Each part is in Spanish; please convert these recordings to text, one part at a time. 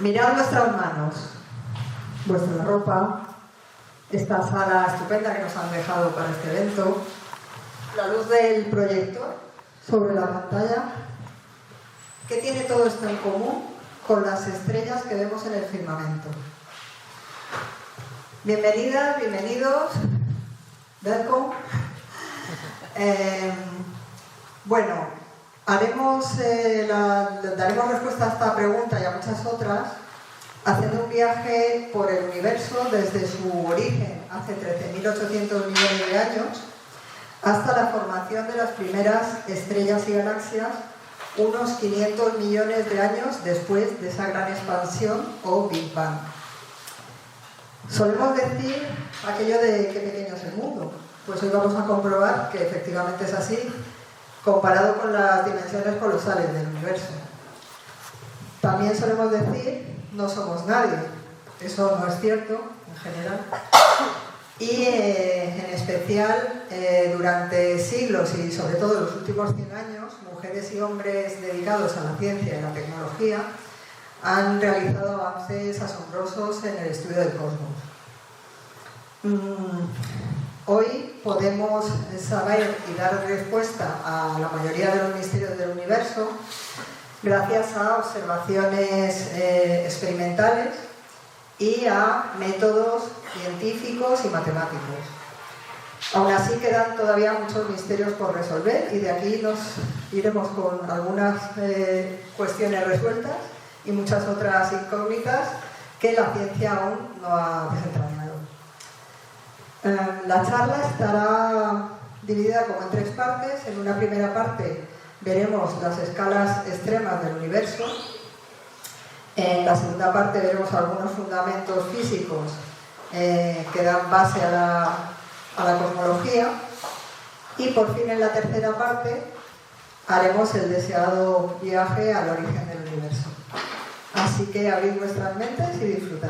Mirad vuestras manos, vuestra ropa, esta sala estupenda que nos han dejado para este evento, la luz del proyector sobre la pantalla. ¿Qué tiene todo esto en común con las estrellas que vemos en el firmamento? Bienvenidas, bienvenidos, welcome. Bueno, daremos respuesta a esta pregunta y a muchas otras haciendo un viaje por el universo desde su origen hace 13.800 millones de años hasta la formación de las primeras estrellas y galaxias unos 500 millones de años después de esa gran expansión o Big Bang. Solemos decir aquello de qué pequeño es el mundo. Pues hoy vamos a comprobar que efectivamente es así, comparado con las dimensiones colosales del universo. También solemos decir, no somos nadie. Eso no es cierto, en general. Y en especial, durante siglos y sobre todo en los últimos 100 años, mujeres y hombres dedicados a la ciencia y la tecnología han realizado avances asombrosos en el estudio del cosmos. Hoy podemos saber y dar respuesta a la mayoría de los misterios del universo gracias a observaciones experimentales y a métodos científicos y matemáticos. Aún así quedan todavía muchos misterios por resolver y de aquí nos iremos con algunas cuestiones resueltas y muchas otras incógnitas que la ciencia aún no ha desentrañado. La charla estará dividida como en 3 partes. En una primera parte veremos las escalas extremas del universo. En la segunda parte veremos algunos fundamentos físicos que dan base a la cosmología. Y por fin en la tercera parte haremos el deseado viaje al origen del universo. Así que abrid vuestras mentes y disfrutad.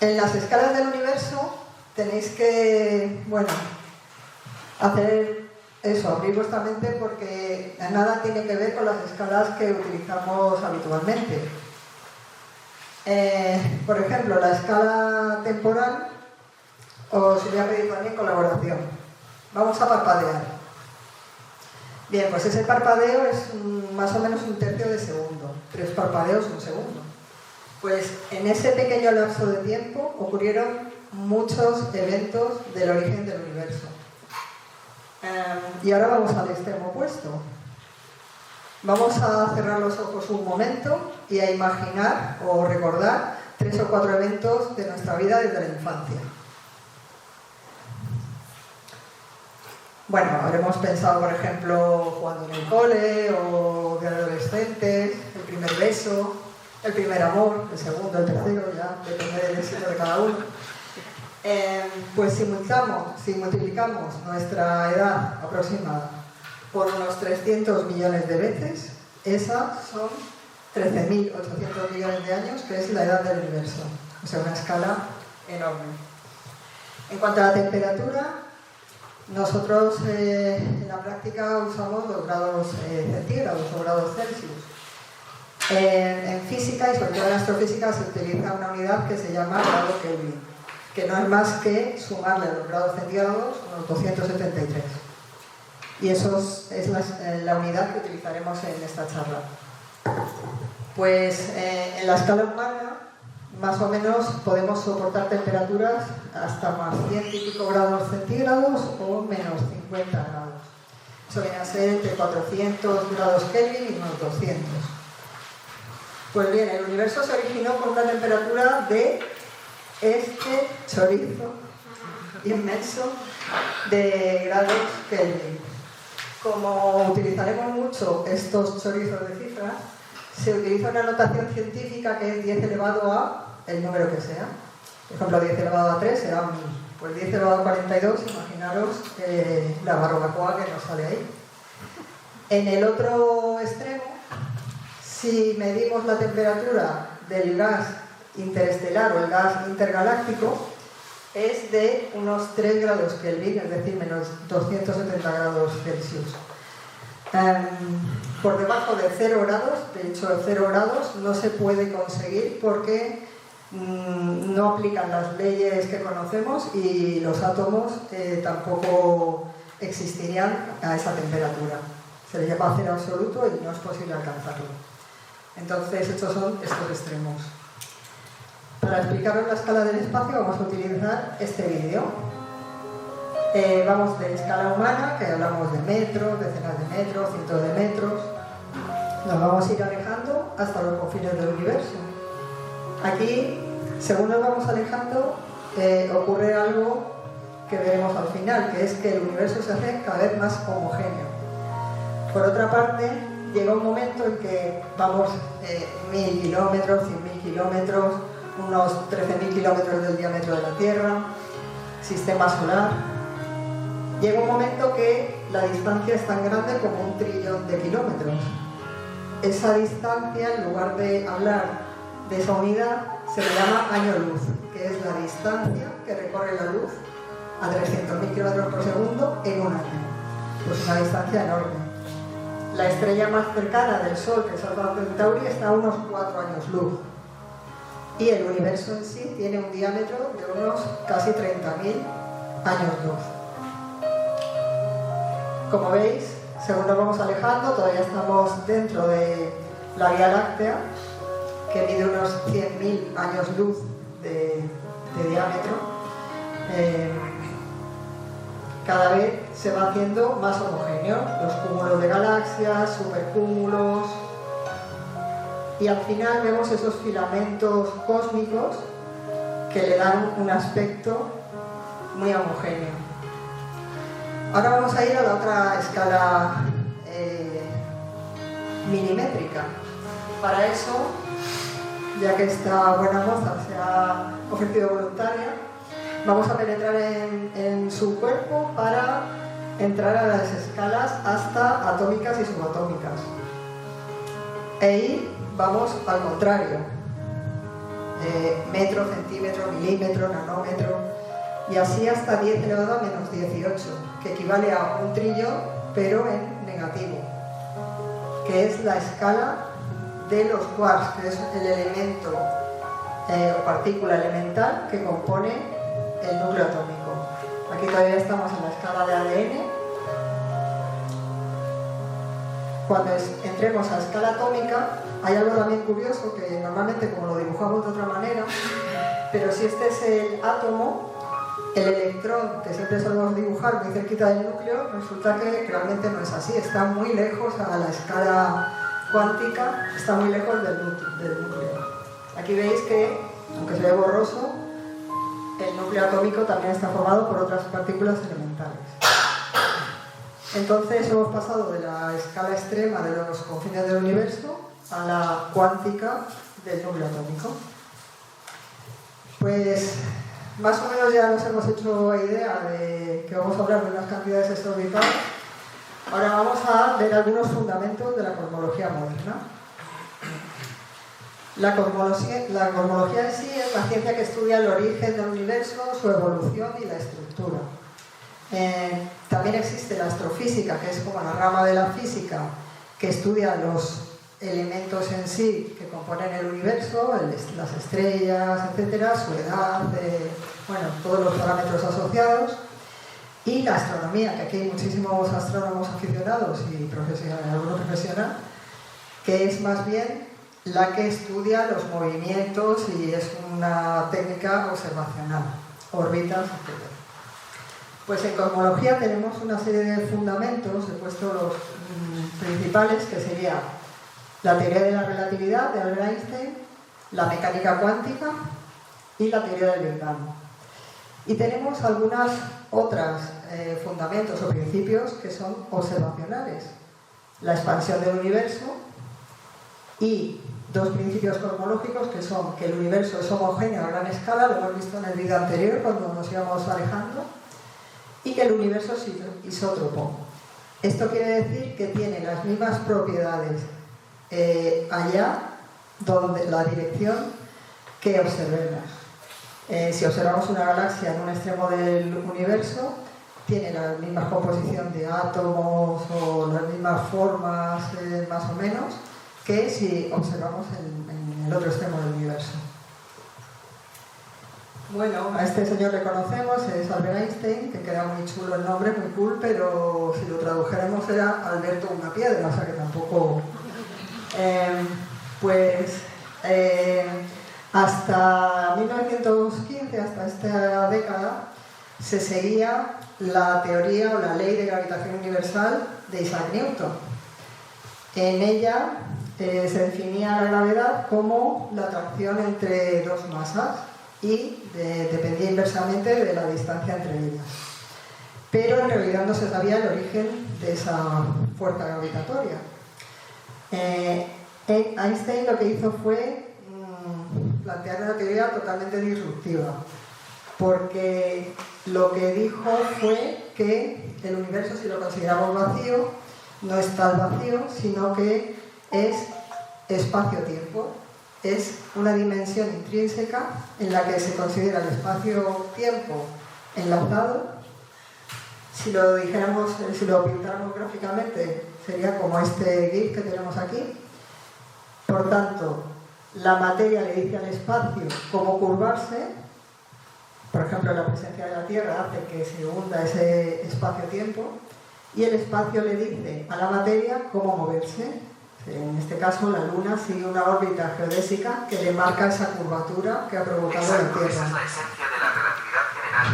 En las escalas del universo tenéis que, hacer eso, abrir vuestra mente porque nada tiene que ver con las escalas que utilizamos habitualmente. Por ejemplo, la escala temporal os voy a pedir también colaboración. Vamos a parpadear. Bien, pues ese parpadeo es más o menos 1/3 de segundo. 3 parpadeos, 1 segundo. Pues en ese pequeño lapso de tiempo ocurrieron muchos eventos del origen del universo. Y ahora vamos al extremo opuesto. Vamos a cerrar los ojos un momento y a imaginar o recordar 3 o 4 eventos de nuestra vida desde la infancia. Bueno, habremos pensado, por ejemplo, jugando en el cole o de adolescentes, el primer beso, el primer amor, el segundo, el tercero, ya depende del éxito de cada uno. Pues si multiplicamos nuestra edad aproximada por unos 300 millones de veces, esas son 13.800 millones de años, que es la edad del universo. O sea, una escala enorme. En cuanto a la temperatura, nosotros en la práctica usamos los grados centígrados o grados Celsius. En física y sobre todo en astrofísica se utiliza una unidad que se llama grado Kelvin, que no es más que sumarle a los grados centígrados unos 273. Y eso es la unidad que utilizaremos en esta charla. Pues en la escala humana, más o menos podemos soportar temperaturas hasta más 100 y pico grados centígrados o menos 50 grados. Eso viene a ser entre 400 grados Kelvin y unos 200. Pues bien, el universo se originó con una temperatura de este chorizo inmenso de grados Kelvin. Como utilizaremos mucho estos chorizos de cifras, se utiliza una notación científica que es 10 elevado a el número que sea. Por ejemplo, 10 elevado a 3 será 1000. Pues 10 elevado a 42, imaginaros la barbacoa que nos sale ahí. En el otro extremo, si medimos la temperatura del gas interestelar o el gas intergaláctico, es de unos 3 grados Kelvin, es decir, menos 270 grados Celsius. Por debajo de 0 grados, de hecho 0 grados no se puede conseguir porque no aplican las leyes que conocemos y los átomos tampoco existirían a esa temperatura. Se le llama cero absoluto y no es posible alcanzarlo. Entonces, estos son estos extremos. Para explicaros la escala del espacio vamos a utilizar este vídeo. Vamos de escala humana, que hablamos de metros, decenas de metros, cientos de metros. Nos vamos a ir alejando hasta los confines del universo. Aquí, según nos vamos alejando, ocurre algo que veremos al final, que es que el universo se hace cada vez más homogéneo. Por otra parte, llega un momento en que vamos 1000 kilómetros, 100.000 kilómetros, unos 13.000 kilómetros del diámetro de la Tierra, sistema solar. Llega un momento que la distancia es tan grande como 1 trillón de kilómetros. Esa distancia, en lugar de hablar de esa unidad, se le llama año luz, que es la distancia que recorre la luz a 300.000 kilómetros por segundo en un año. Pues una distancia enorme. La estrella más cercana del Sol, que es Alfa Centauri, está a unos 4 años luz. Y el universo en sí tiene un diámetro de unos casi 30.000 años luz. Como veis, según nos vamos alejando, todavía estamos dentro de la Vía Láctea, que mide unos 100.000 años luz de diámetro. Cada vez se va haciendo más homogéneo, los cúmulos de galaxias, supercúmulos, y al final vemos esos filamentos cósmicos que le dan un aspecto muy homogéneo. Ahora vamos a ir a la otra escala milimétrica. Para eso, ya que esta buena moza se ha ofrecido voluntaria, vamos a penetrar en su cuerpo para entrar a las escalas hasta atómicas y subatómicas. E ir, vamos al contrario. Metro, centímetro, milímetro, nanómetro, y así hasta 10 elevado a menos 18, que equivale a 1 trillón, pero en negativo, que es la escala de los quarks, que es el elemento o partícula elemental que compone el núcleo atómico. Aquí todavía estamos en la escala de ADN. Cuando entremos a escala atómica, hay algo también curioso, que normalmente como lo dibujamos de otra manera, pero si este es el átomo, el electrón que siempre solemos dibujar muy cerquita del núcleo, resulta que realmente no es así, está muy lejos a la escala cuántica, está muy lejos del núcleo. Aquí veis que, aunque se ve borroso, el núcleo atómico también está formado por otras partículas elementales. Entonces hemos pasado de la escala extrema de los confines del universo a la cuántica del núcleo atómico. Pues más o menos ya nos hemos hecho idea de que vamos a hablar de unas cantidades exorbitales. Ahora vamos a ver algunos fundamentos de la cosmología moderna. La cosmología en sí es la ciencia que estudia el origen del universo, su evolución y la estructura. También existe la astrofísica, que es como la rama de la física que estudia los elementos en sí que componen el universo, las estrellas, etcétera, su edad, todos los parámetros asociados. Y la astronomía, que aquí hay muchísimos astrónomos aficionados y algunos profesionales, que es más bien la que estudia los movimientos y es una técnica observacional, órbitas, etc. Pues en cosmología tenemos una serie de fundamentos, he puesto los principales, que sería la teoría de la relatividad de Albert Einstein, la mecánica cuántica y la teoría del Big Bang. Y tenemos algunas otras fundamentos o principios que son observacionales. La expansión del universo y dos principios cosmológicos que son que el universo es homogéneo a gran escala, lo hemos visto en el vídeo anterior cuando nos íbamos alejando, y que el universo es isótropo. Esto quiere decir que tiene las mismas propiedades allá donde la dirección que observemos. Si observamos una galaxia en un extremo del universo, tiene la misma composición de átomos o las mismas formas, más o menos, que si observamos en el otro extremo del universo. Bueno, a este señor le conocemos, es Albert Einstein, que queda muy chulo el nombre, muy cool, pero si lo tradujéramos era Alberto una piedra, o sea que tampoco... hasta 1915, hasta esta década, se seguía la teoría o la ley de gravitación universal de Isaac Newton. En ella se definía la gravedad como la atracción entre dos masas y dependía inversamente de la distancia entre ellas. Pero en realidad no se sabía el origen de esa fuerza gravitatoria. Einstein lo que hizo fue plantear una teoría totalmente disruptiva, porque lo que dijo fue que el universo, si lo consideramos vacío, no es tal vacío, sino que es espacio-tiempo. Es una dimensión intrínseca en la que se considera el espacio-tiempo enlazado. Si lo dijéramos, si lo pintáramos gráficamente, sería como este GIF que tenemos aquí. Por tanto, la materia le dice al espacio cómo curvarse. Por ejemplo, la presencia de la Tierra hace que se hunda ese espacio-tiempo, y el espacio le dice a la materia cómo moverse. En este caso, la Luna sigue una órbita geodésica que le marca esa curvatura que ha provocado la Tierra. Esa es la esencia de la relatividad general.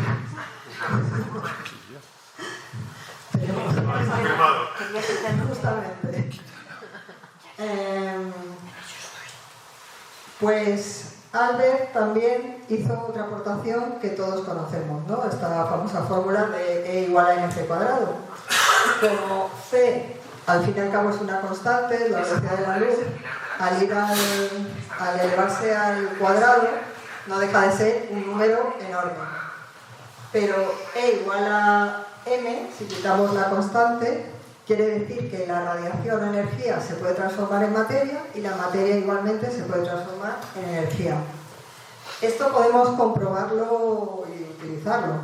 Justamente. Pues Albert también hizo otra aportación que todos conocemos, ¿no? Esta famosa fórmula de E igual a mc cuadrado. Como C, al fin y al cabo, es una constante, la velocidad de la luz, al elevarse al cuadrado, no deja de ser un número enorme. Pero E igual a m, si quitamos la constante, quiere decir que la radiación o energía se puede transformar en materia y la materia igualmente se puede transformar en energía. Esto podemos comprobarlo y utilizarlo.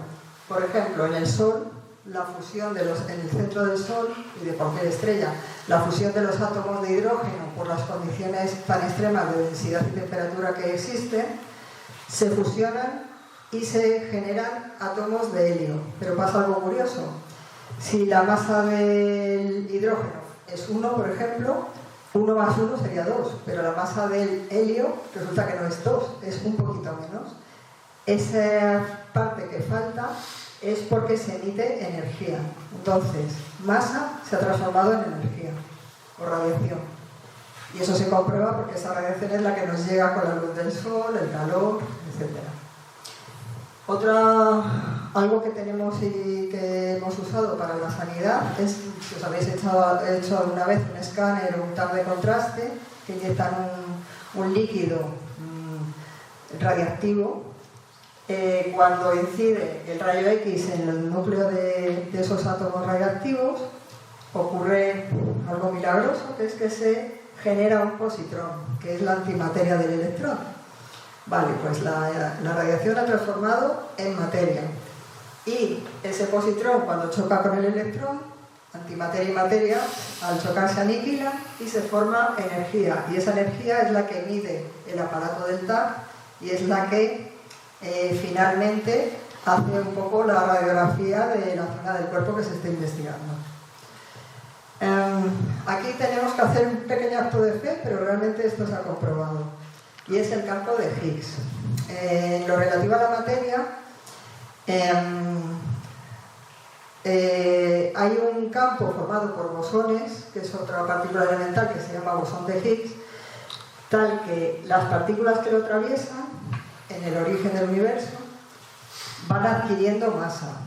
Por ejemplo, en el Sol, la fusión en el centro del Sol y de cualquier estrella, la fusión de los átomos de hidrógeno por las condiciones tan extremas de densidad y temperatura que existen, se fusionan y se generan átomos de helio. Pero pasa algo curioso. Si la masa del hidrógeno es 1, por ejemplo, 1 más 1 sería 2, pero la masa del helio resulta que no es 2, es un poquito menos. Esa parte que falta es porque se emite energía. Entonces, masa se ha transformado en energía o radiación. Y eso se comprueba porque esa radiación es la que nos llega con la luz del sol, el calor, etc. Algo que tenemos y que hemos usado para la sanidad es, si os habéis hecho alguna vez un escáner o un TAC de contraste, que inyectan un líquido radiactivo. Cuando incide el rayo X en el núcleo de esos átomos radiactivos, ocurre algo milagroso, que es que se genera un positrón, que es la antimateria del electrón. Vale, pues la radiación ha transformado en materia. Y ese positrón, cuando choca con el electrón, antimateria y materia, al chocar se aniquilan y se forma energía. Y esa energía es la que mide el aparato del TAC y es la que finalmente hace un poco la radiografía de la zona del cuerpo que se está investigando. Aquí tenemos que hacer un pequeño acto de fe, pero realmente esto se ha comprobado. Y es el campo de Higgs. En lo relativo a la materia, hay un campo formado por bosones, que es otra partícula elemental que se llama bosón de Higgs, tal que las partículas que lo atraviesan en el origen del universo van adquiriendo masa.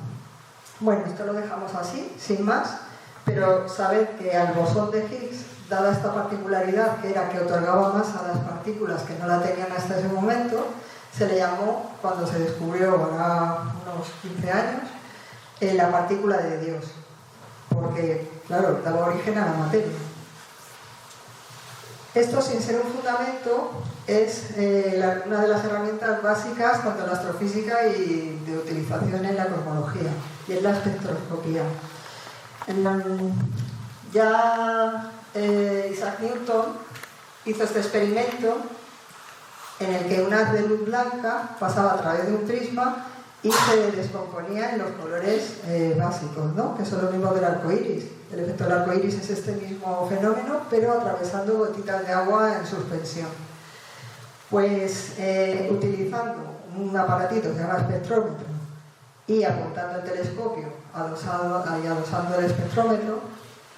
Bueno, esto lo dejamos así, sin más, pero sabed que al bosón de Higgs, dada esta particularidad que era que otorgaba masa a las partículas que no la tenían hasta ese momento, se le llamó, cuando se descubrió ahora unos 15 años, la partícula de Dios, porque, claro, daba origen a la materia. Esto, sin ser un fundamento, es una de las herramientas básicas tanto en la astrofísica y de utilización en la cosmología, y es la espectroscopía. Isaac Newton hizo este experimento en el que un haz de luz blanca pasaba a través de un prisma y se descomponía en los colores básicos, ¿no? Que son los mismos del arco iris. El efecto del arco iris es este mismo fenómeno, pero atravesando gotitas de agua en suspensión. Pues utilizando un aparatito que se llama espectrómetro y apuntando el telescopio adosando el espectrómetro,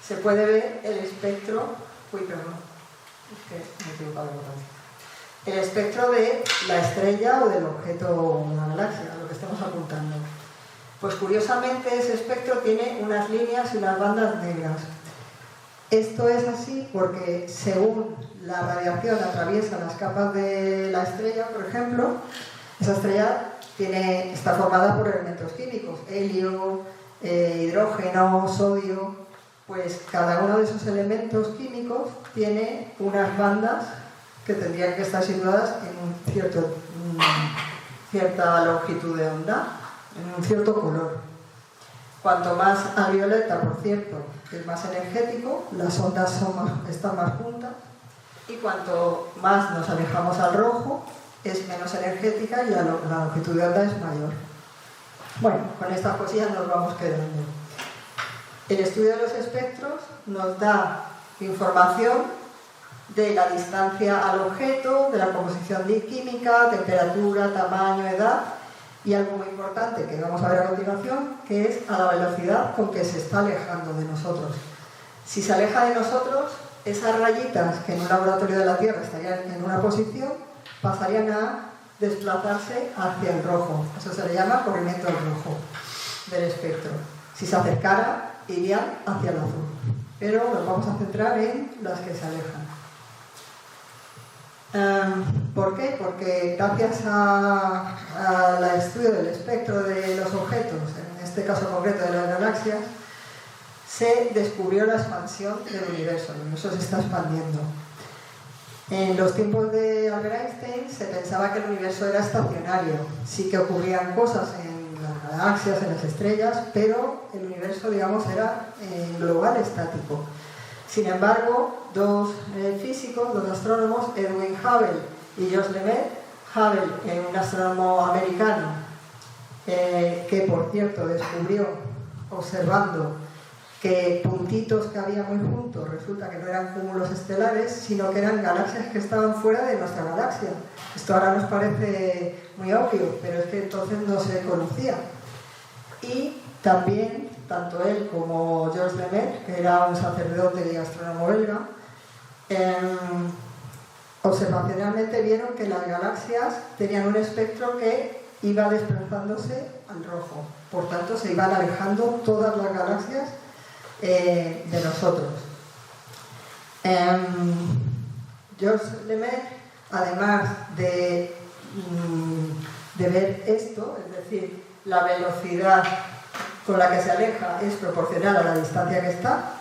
se puede ver el espectro. Uy, perdón, es que me he equivocado de botón. El espectro de la estrella o del objeto, una galaxia, a lo que estamos apuntando. Pues curiosamente ese espectro tiene unas líneas y unas bandas negras. Esto es así porque según la radiación atraviesa las capas de la estrella, por ejemplo, esa estrella está formada por elementos químicos, helio, hidrógeno, sodio. Pues cada uno de esos elementos químicos tiene unas bandas que tendrían que estar situadas en cierta longitud de onda, en un cierto color. Cuanto más al violeta, por cierto, es más energético, las ondas están más juntas, y cuanto más nos alejamos al rojo, es menos energética y la longitud de onda es mayor. Bueno, con estas cosillas nos vamos quedando. El estudio de los espectros nos da información de la distancia al objeto, de la composición química, temperatura, tamaño, edad, y algo muy importante que vamos a ver a continuación, que es a la velocidad con que se está alejando de nosotros. Si se aleja de nosotros, esas rayitas que en un laboratorio de la Tierra estarían en una posición, pasarían a desplazarse hacia el rojo. Eso se le llama corrimiento al rojo del espectro. Si se acercara, irían hacia el azul. Pero nos vamos a centrar en las que se alejan. ¿Por qué? Porque gracias al estudio del espectro de los objetos, en este caso concreto de las galaxias, se descubrió la expansión del universo. El universo se está expandiendo. En los tiempos de Albert Einstein se pensaba que el universo era estacionario. Sí que ocurrían cosas en las galaxias, en las estrellas, pero el universo, digamos, era global, estático. Sin embargo, dos físicos, dos astrónomos, Edwin Hubble y Jules Lemaitre, Hubble, un astrónomo americano, que por cierto descubrió, observando que puntitos que había muy juntos, resulta que no eran cúmulos estelares, sino que eran galaxias que estaban fuera de nuestra galaxia. Esto ahora nos parece muy obvio, pero es que entonces no se conocía. Y también tanto él como Georges Lemaitre, que era un sacerdote y astrónomo belga, observacionalmente vieron que las galaxias tenían un espectro que iba desplazándose al rojo. Por tanto, se iban alejando todas las galaxias de nosotros. Georges Lemaitre, además de ver esto, es decir, la velocidad con la que se aleja es proporcional a la distancia que está.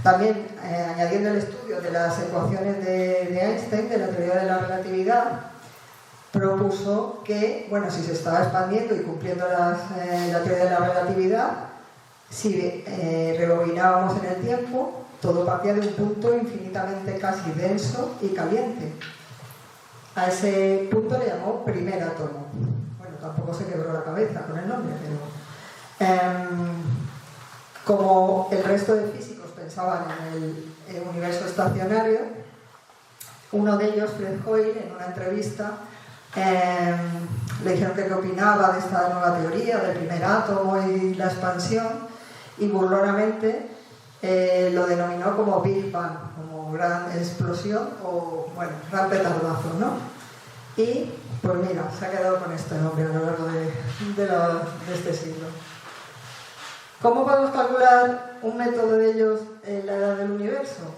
También, añadiendo el estudio de las ecuaciones de Einstein, de la teoría de la relatividad, propuso que, bueno, si se estaba expandiendo y cumpliendo la teoría de la relatividad, si rebobinábamos en el tiempo, todo partía de un punto infinitamente casi denso y caliente. A ese punto le llamó primer átomo. Tampoco se quebró la cabeza con el nombre, pero como el resto de físicos pensaban en el universo estacionario, uno de ellos, Fred Hoyle, en una entrevista le dijeron que qué opinaba de esta nueva teoría del primer átomo y la expansión, y burlonamente lo denominó como Big Bang, como gran explosión o, bueno, gran petardazo, ¿no? Y pues mira, se ha quedado con este nombre a lo largo de este siglo. ¿Cómo podemos calcular un método de ellos en la edad del universo?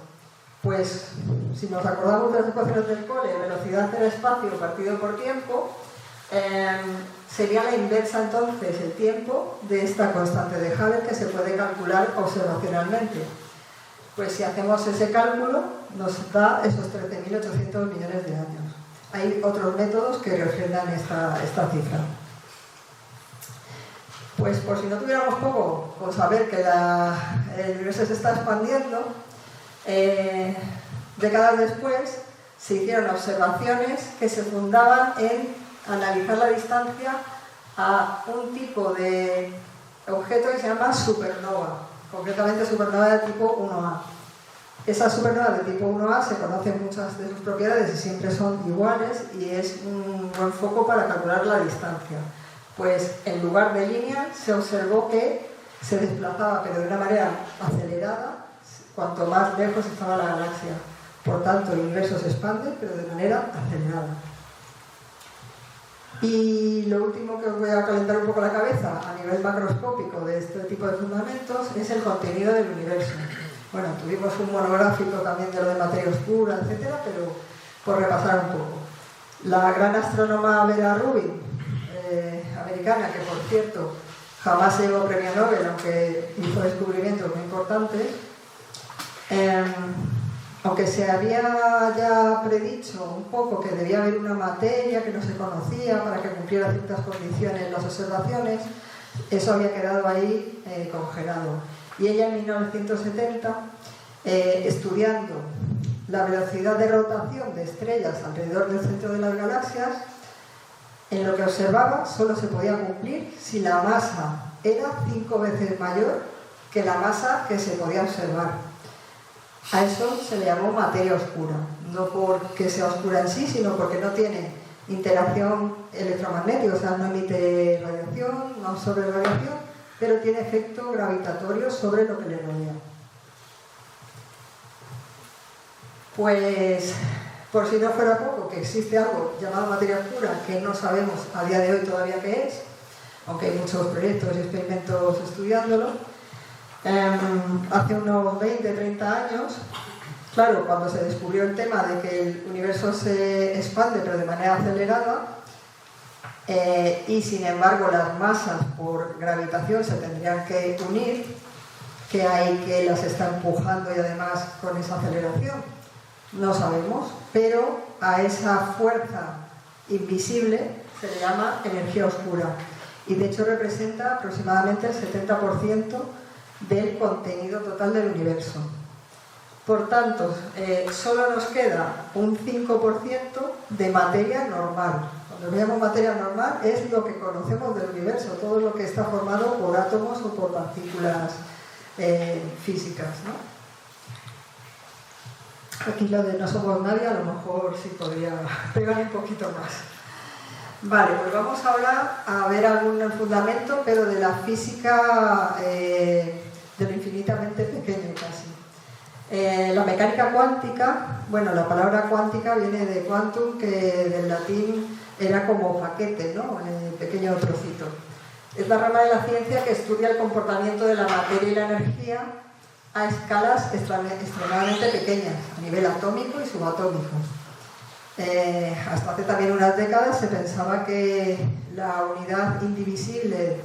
Pues, si nos acordamos de las ecuaciones del cole, velocidad del espacio partido por tiempo, sería la inversa entonces el tiempo de esta constante de Hubble que se puede calcular observacionalmente. Pues si hacemos ese cálculo, nos da esos 13.800 millones de años. Hay otros métodos que refrendan esta cifra. Pues por si no tuviéramos poco, con saber que el universo se está expandiendo, décadas después se hicieron observaciones que se fundaban en analizar la distancia a un tipo de objeto que se llama supernova, concretamente supernova de tipo 1A. Esas supernovas de tipo 1A se conocen muchas de sus propiedades y siempre son iguales y es un buen foco para calcular la distancia. Pues en lugar de línea se observó que se desplazaba, pero de una manera acelerada, cuanto más lejos estaba la galaxia. Por tanto, el universo se expande, pero de manera acelerada. Y lo último que os voy a calentar un poco la cabeza a nivel macroscópico de este tipo de fundamentos es el contenido del universo. Bueno, tuvimos un monográfico también de lo de materia oscura, etcétera, pero por repasar un poco. La gran astrónoma Vera Rubin, americana, que por cierto jamás se llevó premio Nobel, aunque hizo descubrimientos muy importantes, aunque se había ya predicho un poco que debía haber una materia que no se conocía para que cumpliera ciertas condiciones en las observaciones, eso había quedado ahí congelado. Y ella en 1970, estudiando la velocidad de rotación de estrellas alrededor del centro de las galaxias, en lo que observaba solo se podía cumplir si la masa era 5 veces mayor que la masa que se podía observar. A eso se le llamó materia oscura, no porque sea oscura en sí, sino porque no tiene interacción electromagnética, o sea, no emite radiación, no absorbe radiación, pero tiene efecto gravitatorio sobre lo que le rodea. Pues, por si no fuera poco, que existe algo llamado materia oscura que no sabemos a día de hoy todavía qué es, aunque hay muchos proyectos y experimentos estudiándolo. Hace unos 20-30 años, claro, cuando se descubrió el tema de que el universo se expande pero de manera acelerada, y sin embargo las masas por gravitación se tendrían que unir, que hay que las está empujando y además con esa aceleración, no sabemos, pero a esa fuerza invisible se le llama energía oscura y de hecho representa aproximadamente el 70% del contenido total del universo. Por tanto, solo nos queda un 5% de materia normal. Cuando veamos materia normal es lo que conocemos del universo, todo lo que está formado por átomos o por partículas físicas, ¿no? Aquí lo de no somos nadie a lo mejor sí podría pegar un poquito más. Vale, pues vamos ahora a ver algún fundamento, pero de la física de lo infinitamente pequeño casi. La mecánica cuántica, bueno, la palabra cuántica viene de quantum, que del latín era como paquete, ¿no? Pequeño trocito. Es la rama de la ciencia que estudia el comportamiento de la materia y la energía a escalas extremadamente pequeñas, a nivel atómico y subatómico. Hasta hace también unas décadas se pensaba que la unidad indivisible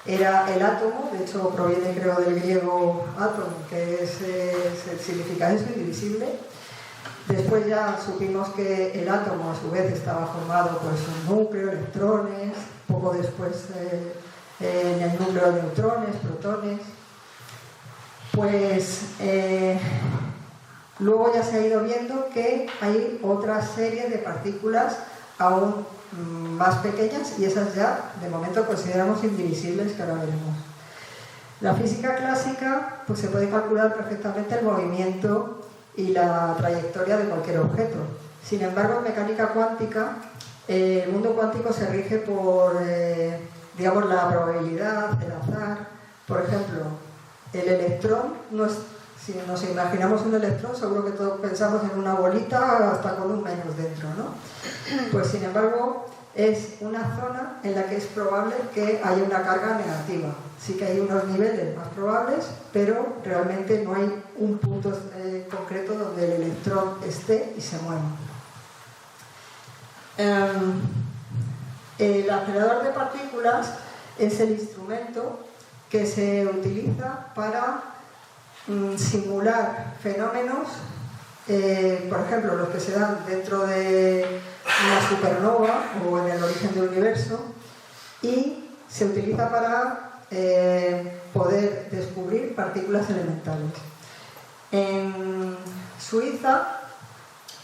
era el átomo, de hecho proviene creo del griego átomo, que significa eso, indivisible. Después ya supimos que el átomo a su vez estaba formado por un núcleo, electrones, poco después en el núcleo neutrones, protones. Pues luego ya se ha ido viendo que hay otra serie de partículas aún más pequeñas y esas ya de momento consideramos indivisibles, que ahora veremos. La física clásica pues se puede calcular perfectamente el movimiento y la trayectoria de cualquier objeto. Sin embargo, en mecánica cuántica, el mundo cuántico se rige por digamos, la probabilidad, el azar. Por ejemplo, el electrón, si nos imaginamos un electrón, seguro que todos pensamos en una bolita hasta con un menos dentro, ¿no? Pues sin embargo, es una zona en la que es probable que haya una carga negativa. Sí que hay unos niveles más probables, pero realmente no hay un punto concreto donde el electrón esté y se mueva. El acelerador de partículas es el instrumento que se utiliza para simular fenómenos, por ejemplo, los que se dan dentro de una supernova o en el origen del universo, y se utiliza para poder descubrir partículas elementales. En Suiza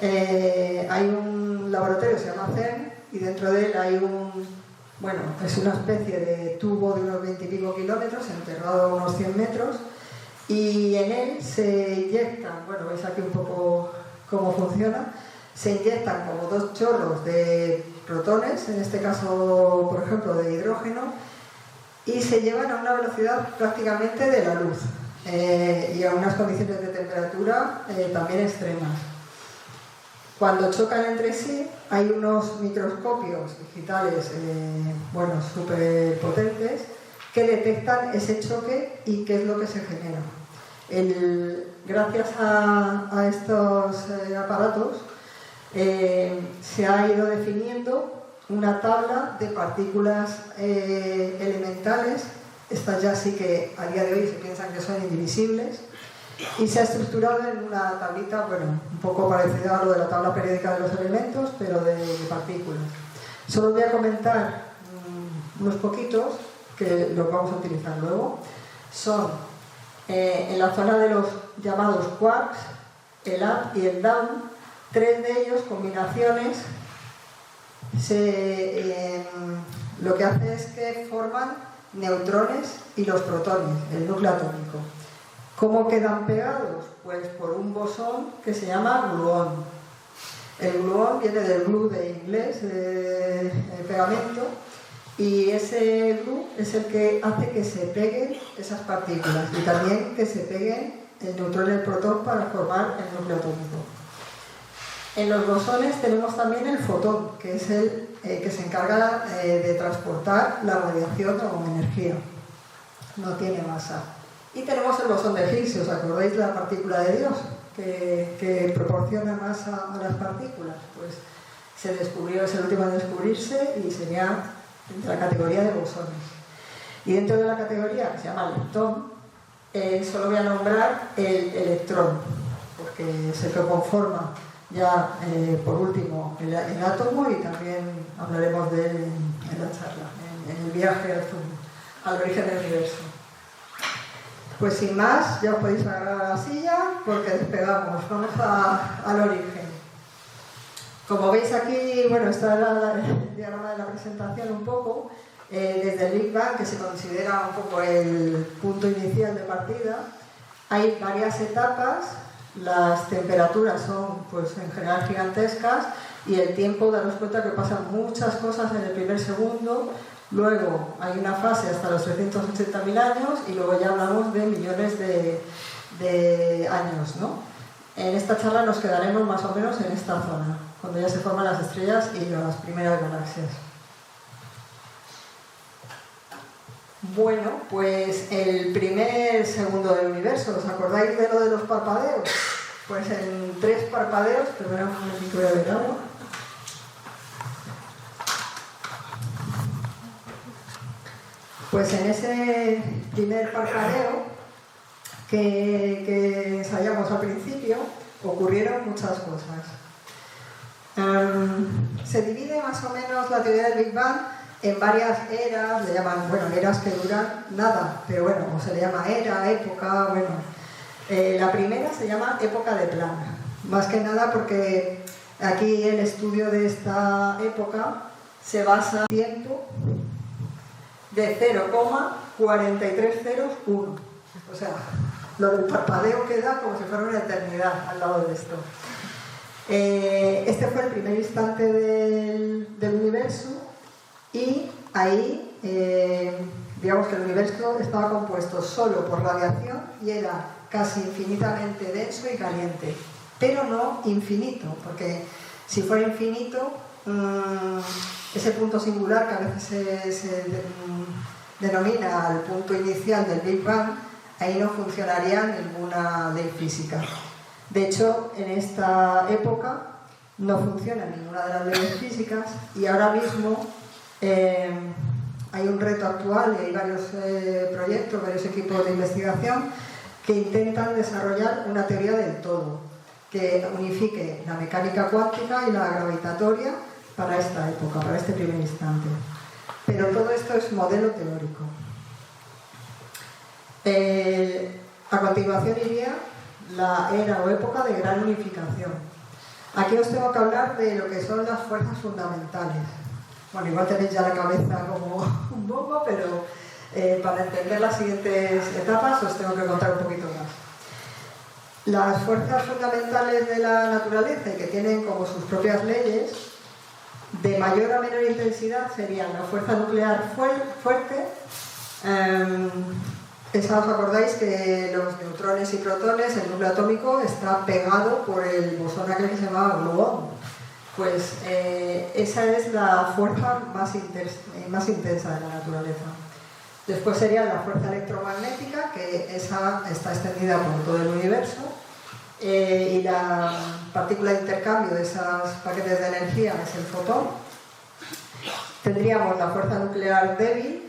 hay un laboratorio que se llama CERN y dentro de él hay es una especie de tubo de unos 20 y pico kilómetros, enterrado a unos 100 metros, y en él se inyectan, veis aquí un poco cómo funciona, se inyectan como 2 chorros de protones, en este caso, por ejemplo, de hidrógeno, y se llevan a una velocidad prácticamente de la luz y a unas condiciones de temperatura también extremas. Cuando chocan entre sí, hay unos microscopios digitales súper potentes que detectan ese choque y qué es lo que se genera. Gracias a estos aparatos se ha ido definiendo una tabla de partículas elementales. Estas ya sí que a día de hoy se piensan que son indivisibles, y se ha estructurado en una tablita, un poco parecida a lo de la tabla periódica de los elementos, pero de partículas. Solo voy a comentar unos poquitos que los vamos a utilizar luego. Son en la zona de los llamados quarks, el up y el down, 3 de ellos, combinaciones, lo que hace es que forman neutrones y los protones, el núcleo atómico. ¿Cómo quedan pegados? Pues por un bosón que se llama gluón. El gluón viene del glue de inglés, de pegamento, y ese glue es el que hace que se peguen esas partículas y también que se peguen el neutrón y el protón para formar el núcleo atómico. En los bosones tenemos también el fotón, que es el que se encarga de transportar la radiación como energía. No tiene masa. Y tenemos el bosón de Higgs, si os acordáis de la partícula de Dios, que proporciona masa a las partículas. Pues se descubrió, es el último en descubrirse y sería de la categoría de bosones. Y dentro de la categoría que se llama leptón, solo voy a nombrar el electrón, porque es el que conforma ya por último el átomo, y también hablaremos de él en la charla, en el viaje al origen del universo. Pues sin más, ya os podéis agarrar a la silla porque despegamos, vamos al origen. Como veis aquí, está el diagrama de la presentación un poco, desde el Big Bang, que se considera un poco el punto inicial de partida, hay varias etapas. Las temperaturas son en general gigantescas, y el tiempo, daros cuenta que pasan muchas cosas en el primer segundo. Luego hay una fase hasta los 380.000 años, y luego ya hablamos de millones de años, ¿no? En esta charla nos quedaremos más o menos en esta zona, cuando ya se forman las estrellas y las primeras galaxias. Bueno, pues el primer segundo del universo, ¿os acordáis de lo de los parpadeos? Pues en 3 parpadeos, primero un momentito voy a beber agua. Pues en ese primer parpadeo que ensayamos al principio, ocurrieron muchas cosas. Se divide más o menos la teoría del Big Bang en varias eras, le llaman, eras que duran nada, pero o se le llama era, época, la primera se llama época de Planck, más que nada porque aquí el estudio de esta época se basa en tiempo de 0,43001, o sea, lo del parpadeo queda como si fuera una eternidad al lado de esto. Este fue el primer instante del universo, y ahí digamos que el universo estaba compuesto solo por radiación y era casi infinitamente denso y caliente, pero no infinito, porque si fuera infinito, ese punto singular que a veces se denomina el punto inicial del Big Bang, ahí no funcionaría ninguna ley física. De hecho, en esta época no funciona ninguna de las leyes físicas, y ahora mismo hay un reto actual, y hay varios proyectos, varios equipos de investigación que intentan desarrollar una teoría del todo, que unifique la mecánica cuántica y la gravitatoria para esta época, para este primer instante. Pero todo esto es modelo teórico. A continuación iría la era o época de gran unificación. Aquí os tengo que hablar de lo que son las fuerzas fundamentales. Bueno, igual tenéis ya la cabeza como un bombo, pero para entender las siguientes etapas os tengo que contar un poquito más. Las fuerzas fundamentales de la naturaleza y que tienen como sus propias leyes, de mayor a menor intensidad serían la fuerza nuclear fuerte. Esa, ¿os acordáis que los neutrones y protones, el núcleo atómico, está pegado por el bosón aquel que se llamaba gluón? Pues esa es la fuerza más intensa de la naturaleza. Después sería la fuerza electromagnética, que esa está extendida por todo el universo, y la partícula de intercambio de esos paquetes de energía es el fotón. Tendríamos la fuerza nuclear débil,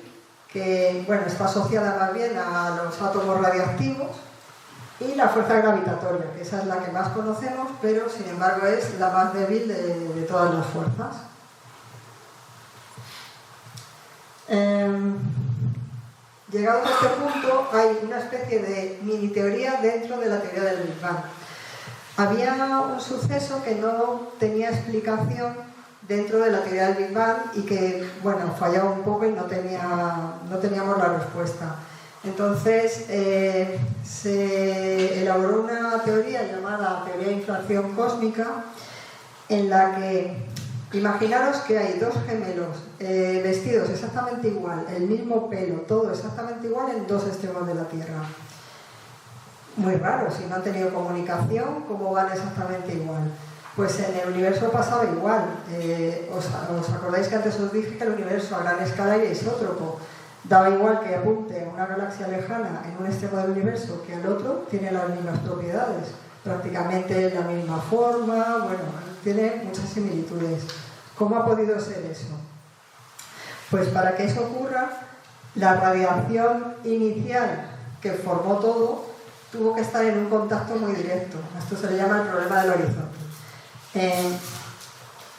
que bueno, está asociada más bien a los átomos radiactivos, y la fuerza gravitatoria, que esa es la que más conocemos, pero sin embargo es la más débil de todas las fuerzas. Llegados a este punto, hay una especie de mini teoría dentro de la teoría del Big Bang. Había un suceso que no tenía explicación dentro de la teoría del Big Bang y que, bueno, fallaba un poco y no teníamos la respuesta. Entonces se elaboró una teoría llamada teoría de inflación cósmica, en la que imaginaros que hay dos gemelos vestidos exactamente igual, el mismo pelo, todo exactamente igual en dos extremos de la Tierra. Muy raro, si no han tenido comunicación, ¿cómo van exactamente igual? Pues en el universo pasaba igual. ¿Os acordáis que antes os dije que el universo a gran escala era isótropo? Daba igual que apunte a una galaxia lejana en un extremo del universo que al otro, tiene las mismas propiedades, prácticamente la misma forma, bueno, tiene muchas similitudes. ¿Cómo ha podido ser eso? Pues para que eso ocurra, la radiación inicial que formó todo tuvo que estar en un contacto muy directo. Esto se le llama el problema del horizonte.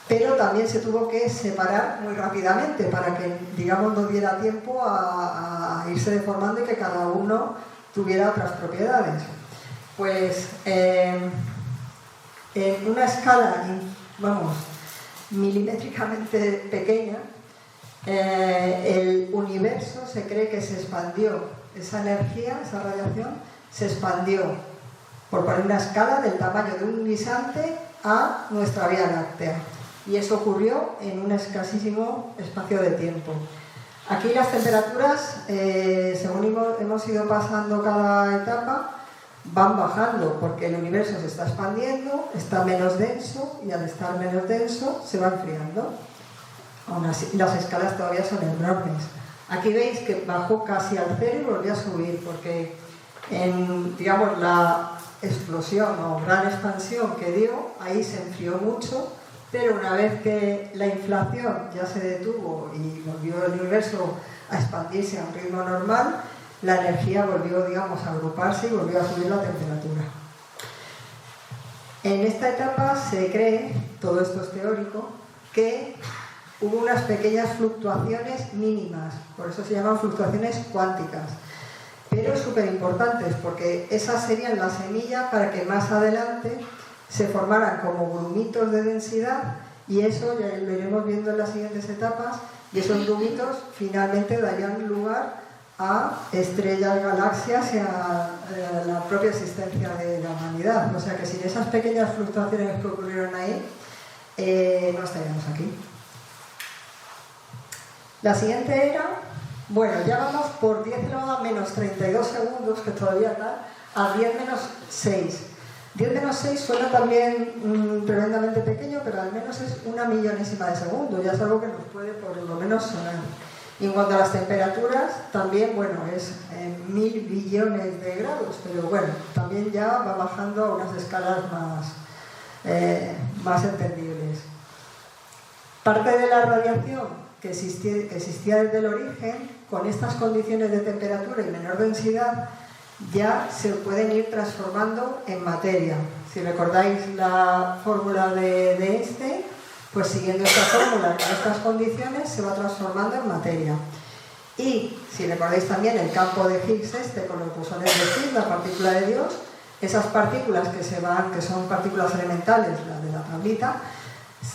Pero también se tuvo que separar muy rápidamente para que, digamos, no diera tiempo a irse deformando y que cada uno tuviera otras propiedades. Pues en una escala, vamos, milimétricamente pequeña, el universo se cree que se expandió, esa energía, esa radiación, se expandió, por poner una escala del tamaño de un guisante a nuestra Vía Láctea. Y eso ocurrió en un escasísimo espacio de tiempo. Aquí las temperaturas, según hemos ido pasando cada etapa, van bajando porque el universo se está expandiendo, está menos denso y al estar menos denso se va enfriando. Aún así, las escalas todavía son enormes. Aquí veis que bajó casi al cero y volvió a subir porque en, digamos, la explosión o gran expansión que dio, ahí se enfrió mucho. Pero una vez que la inflación ya se detuvo y volvió el universo a expandirse a un ritmo normal, la energía volvió, digamos, a agruparse y volvió a subir la temperatura. En esta etapa se cree, todo esto es teórico, que hubo unas pequeñas fluctuaciones mínimas, por eso se llaman fluctuaciones cuánticas, pero súper importantes porque esas serían la semilla para que más adelante se formaran como grumitos de densidad y eso ya lo iremos viendo en las siguientes etapas y esos grumitos finalmente darían lugar a estrellas, galaxias y a la propia existencia de la humanidad. O sea que sin esas pequeñas fluctuaciones que ocurrieron ahí, no estaríamos aquí. La siguiente era, bueno, ya vamos por 10 elevado a menos 32 segundos, que todavía está, a 10 menos 6. 10 menos 6 suena también tremendamente pequeño, pero al menos es una millonésima de segundo, ya es algo que nos puede por lo menos sonar. Y en cuanto a las temperaturas, también, bueno, es 1000 billones de grados, pero bueno, también ya va bajando a unas escalas más entendibles. Parte de la radiación que existía desde el origen, con estas condiciones de temperatura y menor densidad, ya se pueden ir transformando en materia. Si recordáis la fórmula de Einstein, pues siguiendo esta fórmula en estas condiciones se va transformando en materia. Y si recordáis también el campo de Higgs con los bosones de Higgs, la partícula de Dios, esas partículas que son partículas elementales, las de la tablita,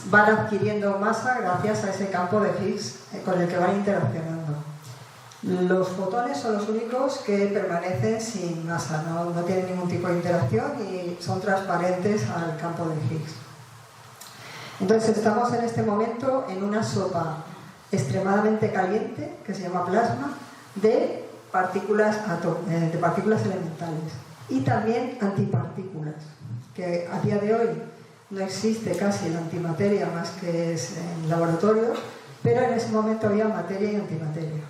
van adquiriendo masa gracias a ese campo de Higgs con el que van interaccionando. Los fotones son los únicos que permanecen sin masa, no tienen ningún tipo de interacción y son transparentes al campo de Higgs. Entonces estamos en este momento en una sopa extremadamente caliente, que se llama plasma, de partículas elementales y también antipartículas, que a día de hoy no existe casi la antimateria más que es en laboratorios, pero en ese momento había materia y antimateria.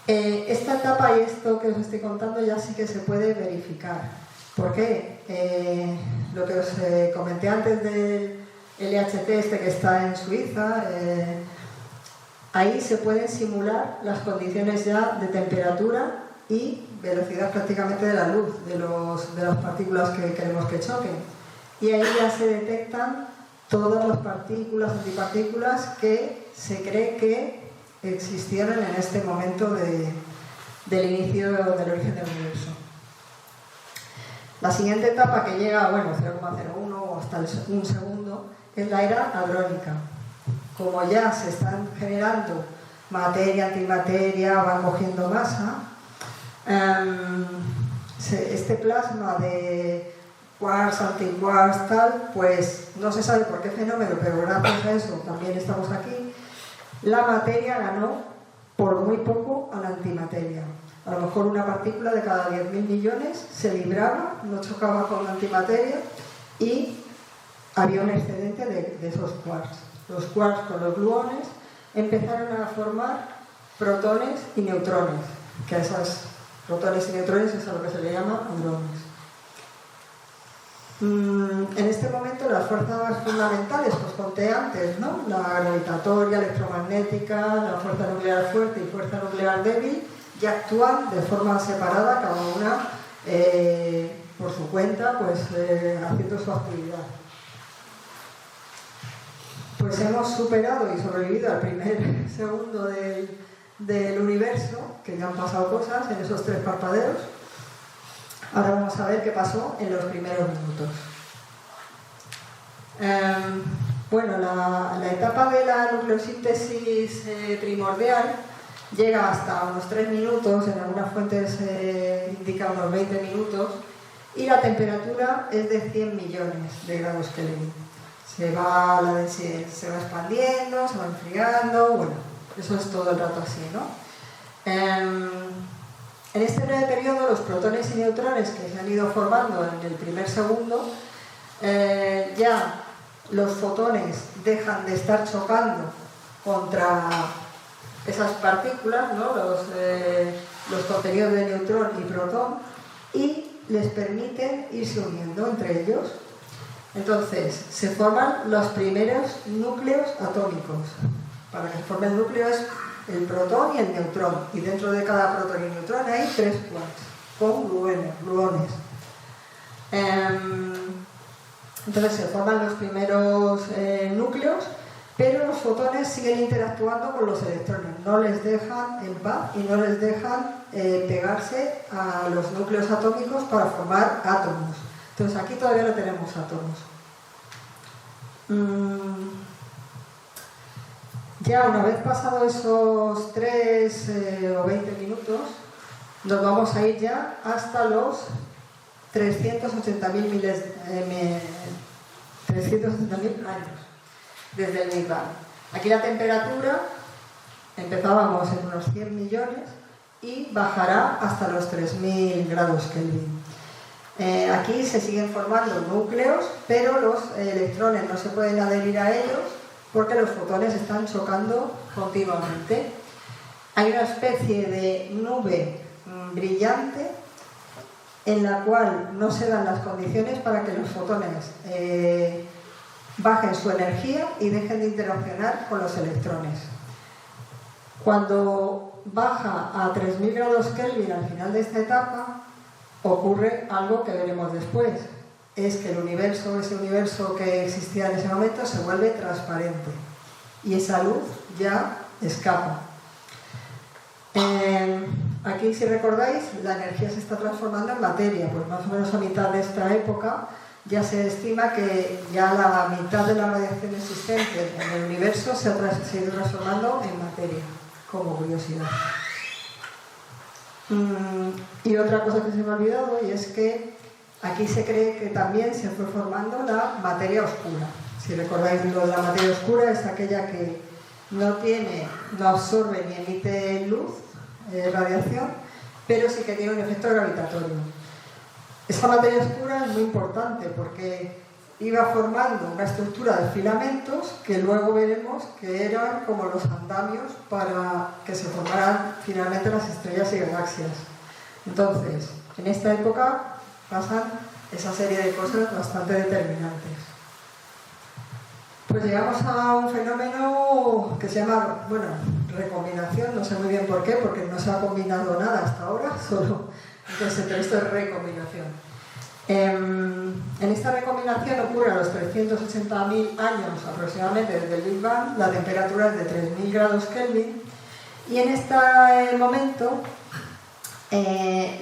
Esta etapa y esto que os estoy contando ya sí que se puede verificar. ¿Por qué? Lo que os comenté antes del LHT que está en Suiza, ahí se pueden simular las condiciones ya de temperatura y velocidad prácticamente de la luz, de las partículas que queremos que choquen. Y ahí ya se detectan todas las partículas, antipartículas que se cree que existieron en este momento del inicio del origen del universo. La siguiente etapa que llega a 0,01 o hasta un segundo es la era hadrónica. Como ya se están generando materia, antimateria, van cogiendo masa, este plasma de quarks, antiquarks, tal, pues no se sabe por qué fenómeno, pero gracias a eso también estamos aquí. La materia ganó por muy poco a la antimateria. A lo mejor una partícula de cada 10.000 millones se libraba, no chocaba con la antimateria y había un excedente de esos quarks. Los quarks con los gluones empezaron a formar protones y neutrones, que a esos protones y neutrones es a lo que se le llama hadrones. En este momento las fuerzas fundamentales, pues conté antes, ¿no? La gravitatoria, electromagnética, la fuerza nuclear fuerte y fuerza nuclear débil, ya actúan de forma separada, cada una por su cuenta, pues haciendo su actividad. Pues hemos superado y sobrevivido al primer segundo del universo, que ya han pasado cosas en esos 3 parpadeos. Ahora vamos a ver qué pasó en los primeros minutos. La etapa de la nucleosíntesis primordial llega hasta unos 3 minutos, en algunas fuentes indica unos 20 minutos, y la temperatura es de 100 millones de grados Kelvin. Se va expandiendo, se va enfriando, eso es todo el rato así, ¿no? En este breve periodo, los protones y neutrones que se han ido formando en el primer segundo, ya los fotones dejan de estar chocando contra esas partículas, ¿no? Los contenidos de neutrón y protón, y les permiten irse uniendo entre ellos. Entonces, se forman los primeros núcleos atómicos. Para que se forme el núcleo es el protón y el neutrón, y dentro de cada protón y neutrón hay 3 quarks con gluones. Entonces se forman los primeros núcleos, pero los fotones siguen interactuando con los electrones, no les dejan en paz y no les dejan pegarse a los núcleos atómicos para formar átomos. Entonces aquí todavía no tenemos átomos. Ya una vez pasados esos 3 o 20 minutos, nos vamos a ir ya hasta los 380.000 años desde el Big Bang. Aquí la temperatura empezábamos en unos 100 millones y bajará hasta los 3.000 grados Kelvin. Aquí se siguen formando núcleos, pero los electrones no se pueden adherir a ellos porque los fotones están chocando continuamente. Hay una especie de nube brillante en la cual no se dan las condiciones para que los fotones bajen su energía y dejen de interaccionar con los electrones. Cuando baja a 3000 grados Kelvin al final de esta etapa, ocurre algo que veremos después. Es que el universo, ese universo que existía en ese momento, se vuelve transparente y esa luz ya escapa. Aquí, si recordáis, la energía se está transformando en materia, pues más o menos a mitad de esta época ya se estima que ya la mitad de la radiación existente en el universo se ha ido transformando en materia, como curiosidad. Y otra cosa que se me ha olvidado, y es que aquí se cree que también se fue formando la materia oscura. Si recordáis, lo de la materia oscura es aquella que no absorbe ni emite luz, radiación, pero sí que tiene un efecto gravitatorio. Esta materia oscura es muy importante porque iba formando una estructura de filamentos que luego veremos que eran como los andamios para que se formaran finalmente las estrellas y galaxias. Entonces, en esta época pasan esa serie de cosas bastante determinantes. Pues llegamos a un fenómeno que se llama, recombinación, no sé muy bien por qué, porque no se ha combinado nada hasta ahora, solo entonces, pero esto es recombinación. En esta recombinación ocurre a los 380.000 años aproximadamente desde el Big Bang, la temperatura es de 3000 grados Kelvin, y en este momento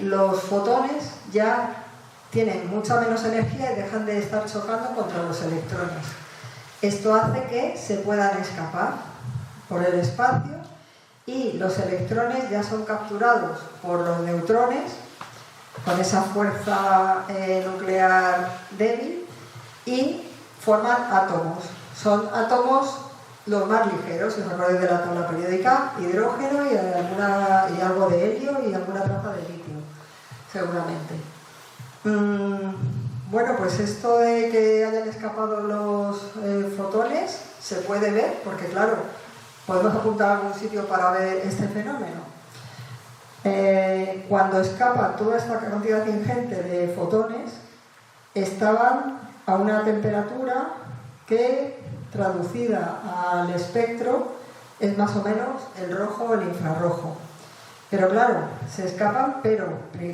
los fotones ya tienen mucha menos energía y dejan de estar chocando contra los electrones. Esto hace que se puedan escapar por el espacio y los electrones ya son capturados por los neutrones con esa fuerza nuclear débil y forman átomos. Son átomos los más ligeros, si os acordáis de la tabla periódica, hidrógeno y algo de helio y alguna traza de litio, seguramente. Bueno, pues esto de que hayan escapado los fotones se puede ver, porque claro, podemos apuntar a algún sitio para ver este fenómeno. Cuando escapa toda esta cantidad ingente de fotones, estaban a una temperatura que, traducida al espectro, es más o menos el rojo o el infrarrojo. Pero claro, se escapan, pero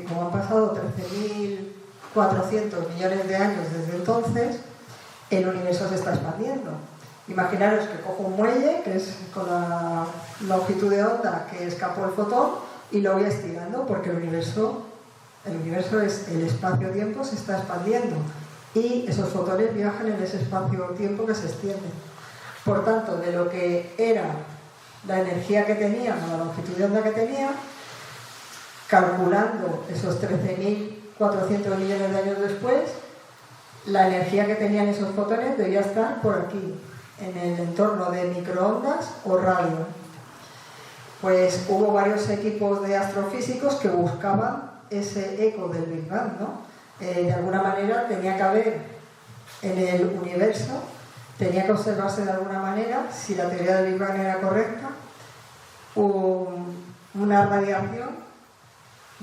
como han pasado 13.400 millones de años desde entonces, el universo se está expandiendo. Imaginaros que cojo un muelle, que es con la longitud de onda que escapó el fotón, y lo voy estirando porque el universo es el espacio-tiempo, se está expandiendo y esos fotones viajan en ese espacio-tiempo que se extiende. Por tanto, de lo que era la energía que tenían o la longitud de onda que tenían, calculando esos 13.400 millones de años después, la energía que tenían esos fotones debía estar por aquí, en el entorno de microondas o radio. Pues hubo varios equipos de astrofísicos que buscaban ese eco del Big Bang, ¿no? De alguna manera tenía que haber en el universo, tenía que observarse de alguna manera, si la teoría del Big Bang era correcta, una radiación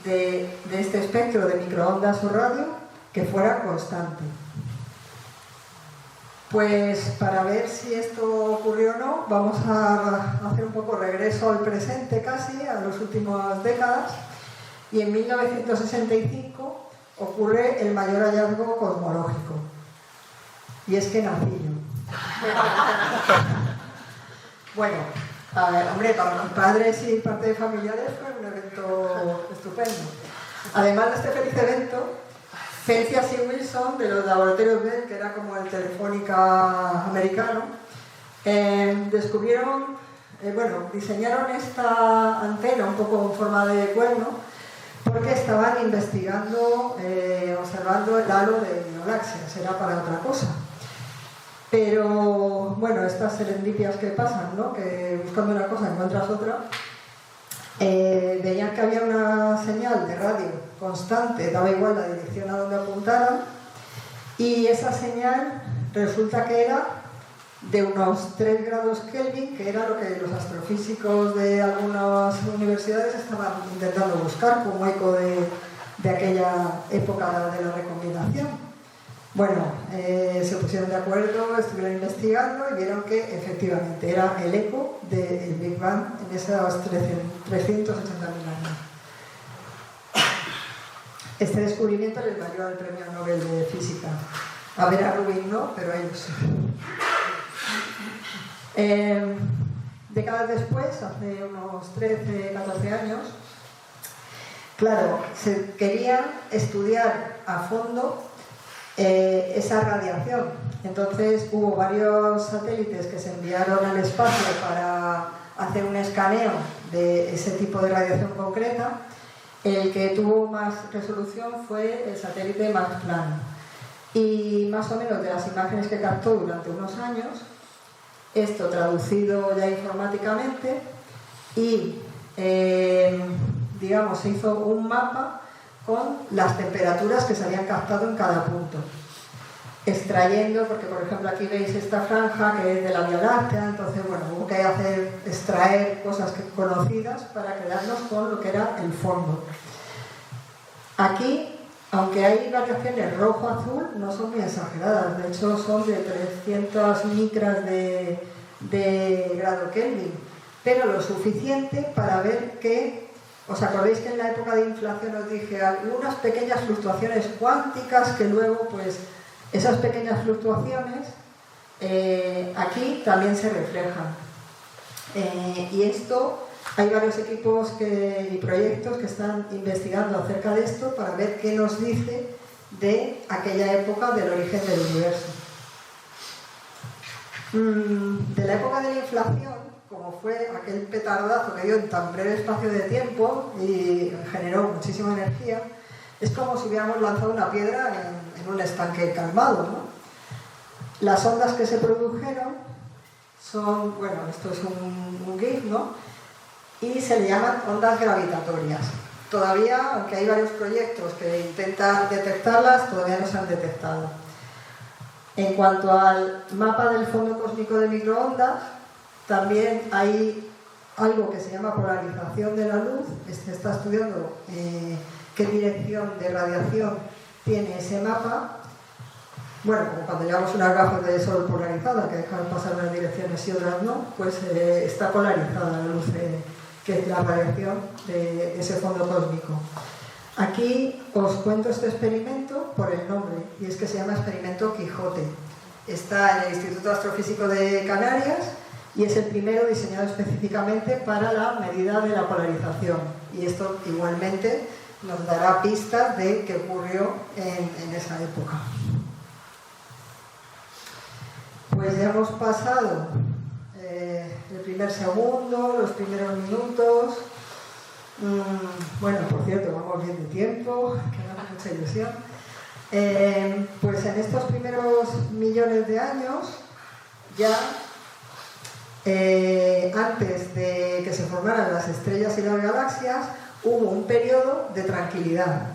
de este espectro de microondas o radio que fuera constante. Pues para ver si esto ocurrió o no, vamos a hacer un poco regreso al presente casi, a las últimas décadas, y en 1965 ocurre el mayor hallazgo cosmológico, y es que nací yo. Bueno, a ver, hombre, para mis padres y parte de familiares fue un evento estupendo. Además de este feliz evento, Celsius y Wilson, de los laboratorios Bell, que era como el Telefónica americano, diseñaron esta antena un poco en forma de cuerno porque estaban investigando, observando el halo de galaxias, era para otra cosa. Pero, bueno, estas serendipias que pasan, ¿no? Que buscando una cosa encuentras otra. Veían que había una señal de radio constante, daba igual la dirección a donde apuntaran, y esa señal resulta que era de unos 3 grados Kelvin, que era lo que los astrofísicos de algunas universidades estaban intentando buscar como eco de aquella época de la recombinación. Bueno, se pusieron de acuerdo, estuvieron investigando y vieron que efectivamente era el eco del Big Bang en esos 380.000 años. Este descubrimiento les valió el premio Nobel de Física. A Vera Rubin no, pero a ellos sí. Décadas después, hace unos 13, 14 años, claro, se quería estudiar a fondo esa radiación. Entonces hubo varios satélites que se enviaron al espacio para hacer un escaneo de ese tipo de radiación concreta. El que tuvo más resolución fue el satélite Max Planck. Y más o menos de las imágenes que captó durante unos años, esto traducido ya informáticamente y digamos se hizo un mapa con las temperaturas que se habían captado en cada punto, extrayendo, porque por ejemplo aquí veis esta franja que es de la Vía Láctea, entonces bueno, hubo que extraer cosas conocidas para quedarnos con lo que era el fondo. Aquí, aunque hay variaciones rojo-azul, no son muy exageradas, de hecho son de 300 micras de grado Kelvin, pero lo suficiente para ver que, ¿os acordáis que en la época de inflación os dije algunas pequeñas fluctuaciones cuánticas que luego, pues, esas pequeñas fluctuaciones aquí también se reflejan? Y esto, hay varios equipos y proyectos que están investigando acerca de esto para ver qué nos dice de aquella época del origen del universo. De la época de la inflación, como fue aquel petardazo que dio en tan breve espacio de tiempo y generó muchísima energía, es como si hubiéramos lanzado una piedra en un estanque calmado, ¿no? Las ondas que se produjeron son, bueno, esto es un GIF, ¿no? Y se le llaman ondas gravitatorias. Todavía, aunque hay varios proyectos que intentan detectarlas, todavía no se han detectado. En cuanto al mapa del fondo cósmico de microondas, también hay algo que se llama polarización de la luz. Se está estudiando qué dirección de radiación tiene ese mapa. Bueno, como cuando llevamos unas gafas de sol polarizadas que dejan pasar unas direcciones y otras no, pues está polarizada la luz que es la radiación de ese fondo cósmico. Aquí os cuento este experimento por el nombre, y es que se llama Experimento Quijote. Está en el Instituto Astrofísico de Canarias y es el primero diseñado específicamente para la medida de la polarización. Y esto igualmente nos dará pistas de qué ocurrió en esa época. Pues ya hemos pasado el primer segundo, los primeros minutos. Bueno, por cierto, vamos bien de tiempo, que me hace mucha ilusión. Pues en estos primeros millones de años, ya antes de que se formaran las estrellas y las galaxias, hubo un periodo de tranquilidad.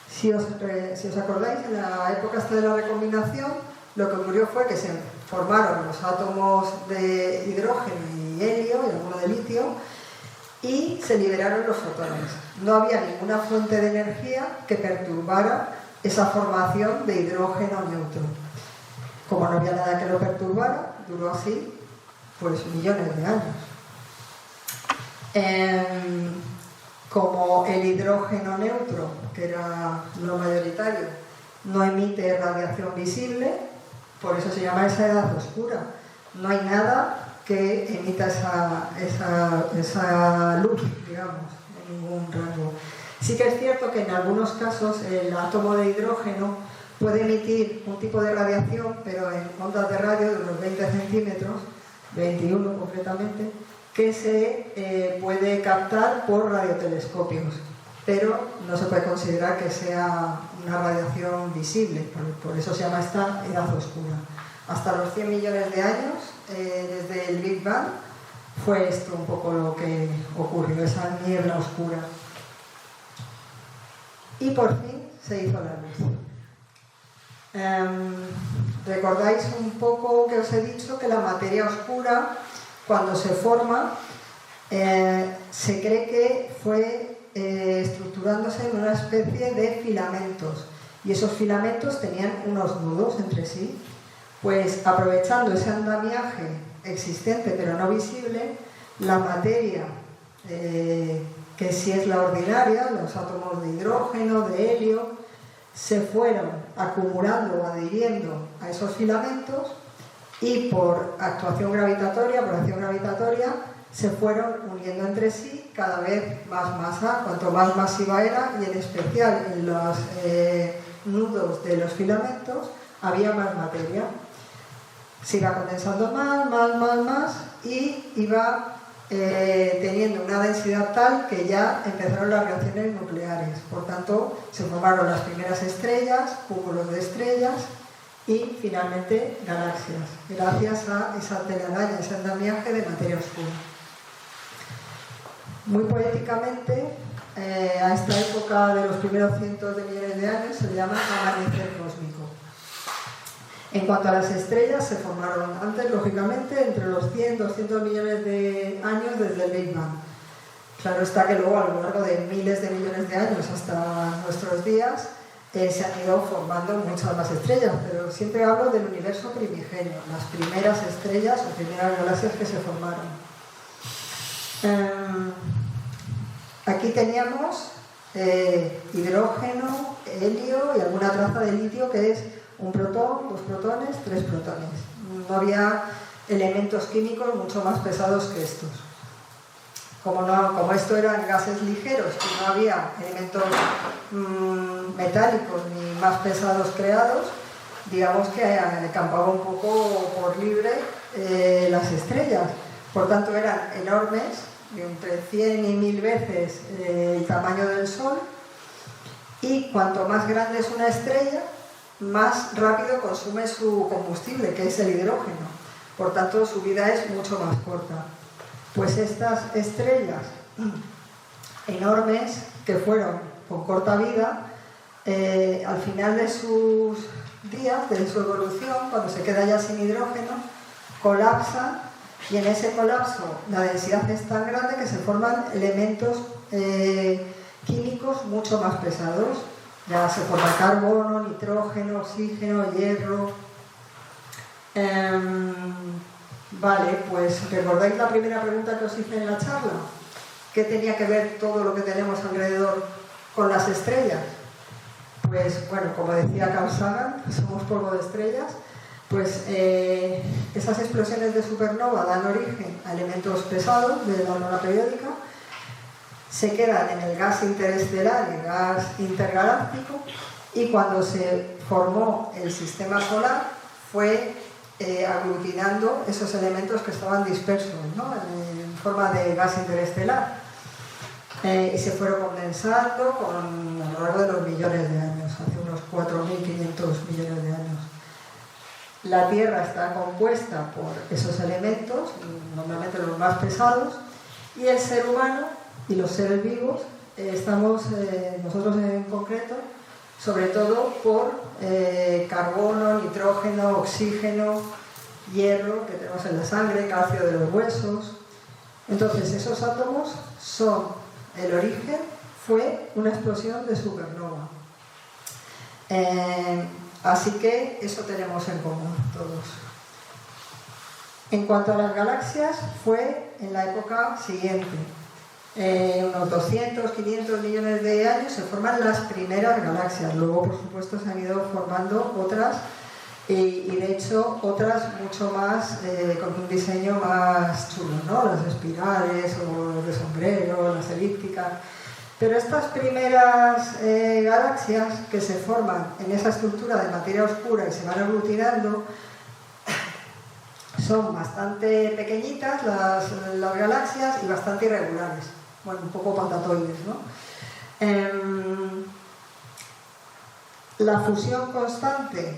Si os acordáis, en la época esta de la recombinación, lo que ocurrió fue que se formaron los átomos de hidrógeno y helio y alguno de litio y se liberaron los fotones. No había ninguna fuente de energía que perturbara esa formación de hidrógeno neutro. Como no había nada que lo perturbara, duró así pues millones de años. Como el hidrógeno neutro, que era lo mayoritario, no emite radiación visible, por eso se llama esa edad oscura. No hay nada que emita esa luz, digamos, en ningún rango. Sí que es cierto que en algunos casos el átomo de hidrógeno puede emitir un tipo de radiación, pero en ondas de radio de unos 20 centímetros, 21 concretamente, que se puede captar por radiotelescopios, pero no se puede considerar que sea una radiación visible, por eso se llama esta edad oscura. Hasta los 100 millones de años, desde el Big Bang, fue esto un poco lo que ocurrió, esa niebla oscura. Y por fin se hizo la luz. ¿Recordáis un poco que os he dicho que la materia oscura, cuando se forma, se cree que fue estructurándose en una especie de filamentos y esos filamentos tenían unos nudos entre sí. Pues aprovechando ese andamiaje existente pero no visible, la materia, que sí es la ordinaria, los átomos de hidrógeno, de helio, se fueron acumulando o adhiriendo a esos filamentos y por acción gravitatoria, se fueron uniendo entre sí cada vez más masa. Cuanto más masiva era, y en especial en los nudos de los filamentos, había más materia. Se iba condensando más y iba teniendo una densidad tal que ya empezaron las reacciones nucleares. Por tanto, se formaron las primeras estrellas, cúmulos de estrellas y finalmente galaxias, gracias a esa telaraña, ese andamiaje de materia oscura. Muy poéticamente, a esta época de los primeros cientos de millones de años se le llama amanecer cósmico. En cuanto a las estrellas, se formaron antes, lógicamente, entre los 100 y 200 millones de años desde el Big Bang. Claro está que luego, a lo largo de miles de millones de años hasta nuestros días, se han ido formando muchas más estrellas, pero siempre hablo del universo primigenio, las primeras estrellas o primeras galaxias que se formaron. Aquí teníamos hidrógeno, helio y alguna traza de litio, que es un protón, 2 protones, 3 protones. No había elementos químicos mucho más pesados que estos. Como esto eran gases ligeros y no había elementos metálicos ni más pesados creados, digamos que acampaba un poco por libre las estrellas. Por tanto, eran enormes, de entre 100 y 1000 veces el tamaño del Sol, y cuanto más grande es una estrella, más rápido consume su combustible, que es el hidrógeno. Por tanto, su vida es mucho más corta. Pues estas estrellas enormes, que fueron con corta vida, al final de sus días, de su evolución, cuando se queda ya sin hidrógeno, colapsan, y en ese colapso la densidad es tan grande que se forman elementos químicos mucho más pesados. Ya se forma carbono, nitrógeno, oxígeno, hierro. Vale, pues ¿recordáis la primera pregunta que os hice en la charla? ¿Qué tenía que ver todo lo que tenemos alrededor con las estrellas? Pues bueno, como decía Carl Sagan, somos polvo de estrellas. Pues esas explosiones de supernova dan origen a elementos pesados de la hormona periódica, se quedan en el gas interestelar, el gas intergaláctico, y cuando se formó el sistema solar fue aglutinando esos elementos que estaban dispersos, ¿no?, en forma de gas interestelar, y se fueron condensando a lo largo de los millones de años, hace unos 4.500 millones de años. La Tierra está compuesta por esos elementos, normalmente los más pesados, y el ser humano y los seres vivos estamos, nosotros en concreto, sobre todo por carbono, nitrógeno, oxígeno, hierro que tenemos en la sangre, calcio de los huesos. Entonces, esos átomos son el origen, fue una explosión de supernova. Así que eso tenemos en común todos. En cuanto a las galaxias, fue en la época siguiente. Unos 200, 500 millones de años se forman las primeras galaxias. Luego, por supuesto, se han ido formando otras, y de hecho otras mucho más, con un diseño más chulo, ¿no? Las espirales o las de sombrero, las elípticas. Pero estas primeras galaxias que se forman en esa estructura de materia oscura y se van aglutinando, son bastante pequeñitas las galaxias y bastante irregulares. Bueno, un poco patatoides, ¿no? La fusión constante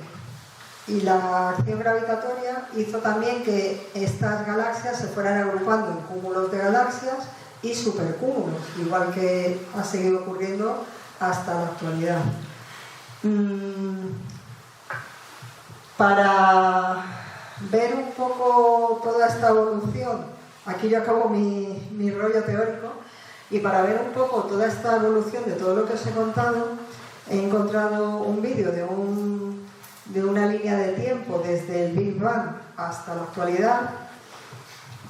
y la acción gravitatoria hizo también que estas galaxias se fueran agrupando en cúmulos de galaxias y supercúmulos, igual que ha seguido ocurriendo hasta la actualidad. Para ver un poco toda esta evolución, aquí yo acabo mi rollo teórico, y para ver un poco toda esta evolución de todo lo que os he contado, He encontrado un vídeo de una línea de tiempo desde el Big Bang hasta la actualidad,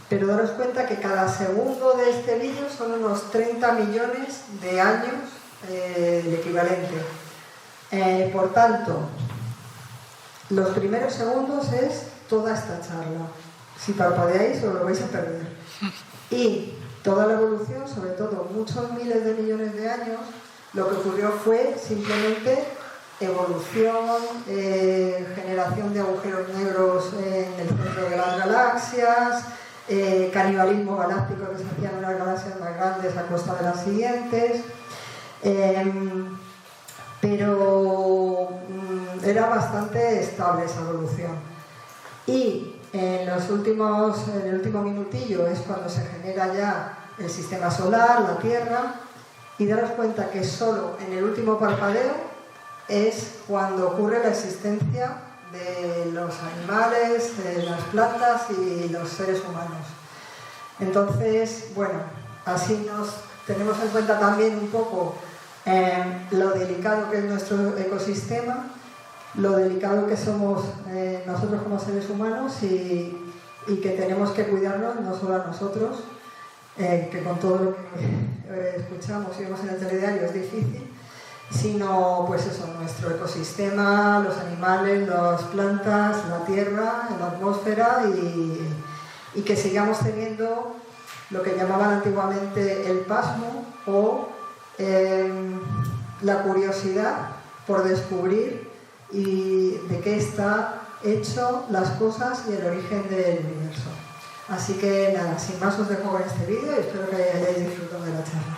pero daros cuenta que cada segundo de este vídeo son unos 30 millones de años el equivalente. Por tanto, los primeros segundos es toda esta charla. Si parpadeáis os lo vais a perder. Y toda la evolución, sobre todo muchos miles de millones de años, lo que ocurrió fue simplemente evolución, generación de agujeros negros en el centro de las galaxias, canibalismo galáctico, que se hacían unas galaxias más grandes a costa de las siguientes, pero era bastante estable esa evolución. Y en el último minutillo es cuando se genera ya el sistema solar, la Tierra, y daros cuenta que solo en el último parpadeo es cuando ocurre la existencia de los animales, de las plantas y los seres humanos. Entonces, bueno, así nos tenemos en cuenta también un poco lo delicado que es nuestro ecosistema, lo delicado que somos nosotros como seres humanos y que tenemos que cuidarnos no solo a nosotros, que con todo lo que escuchamos y vemos en el telediario es difícil, sino pues eso, nuestro ecosistema, los animales, las plantas, la tierra, la atmósfera y que sigamos teniendo lo que llamaban antiguamente el pasmo o la curiosidad por descubrir y de qué está hecho las cosas y el origen del universo. Así que nada, sin más os dejo con este vídeo y espero que hayáis disfrutado de la charla.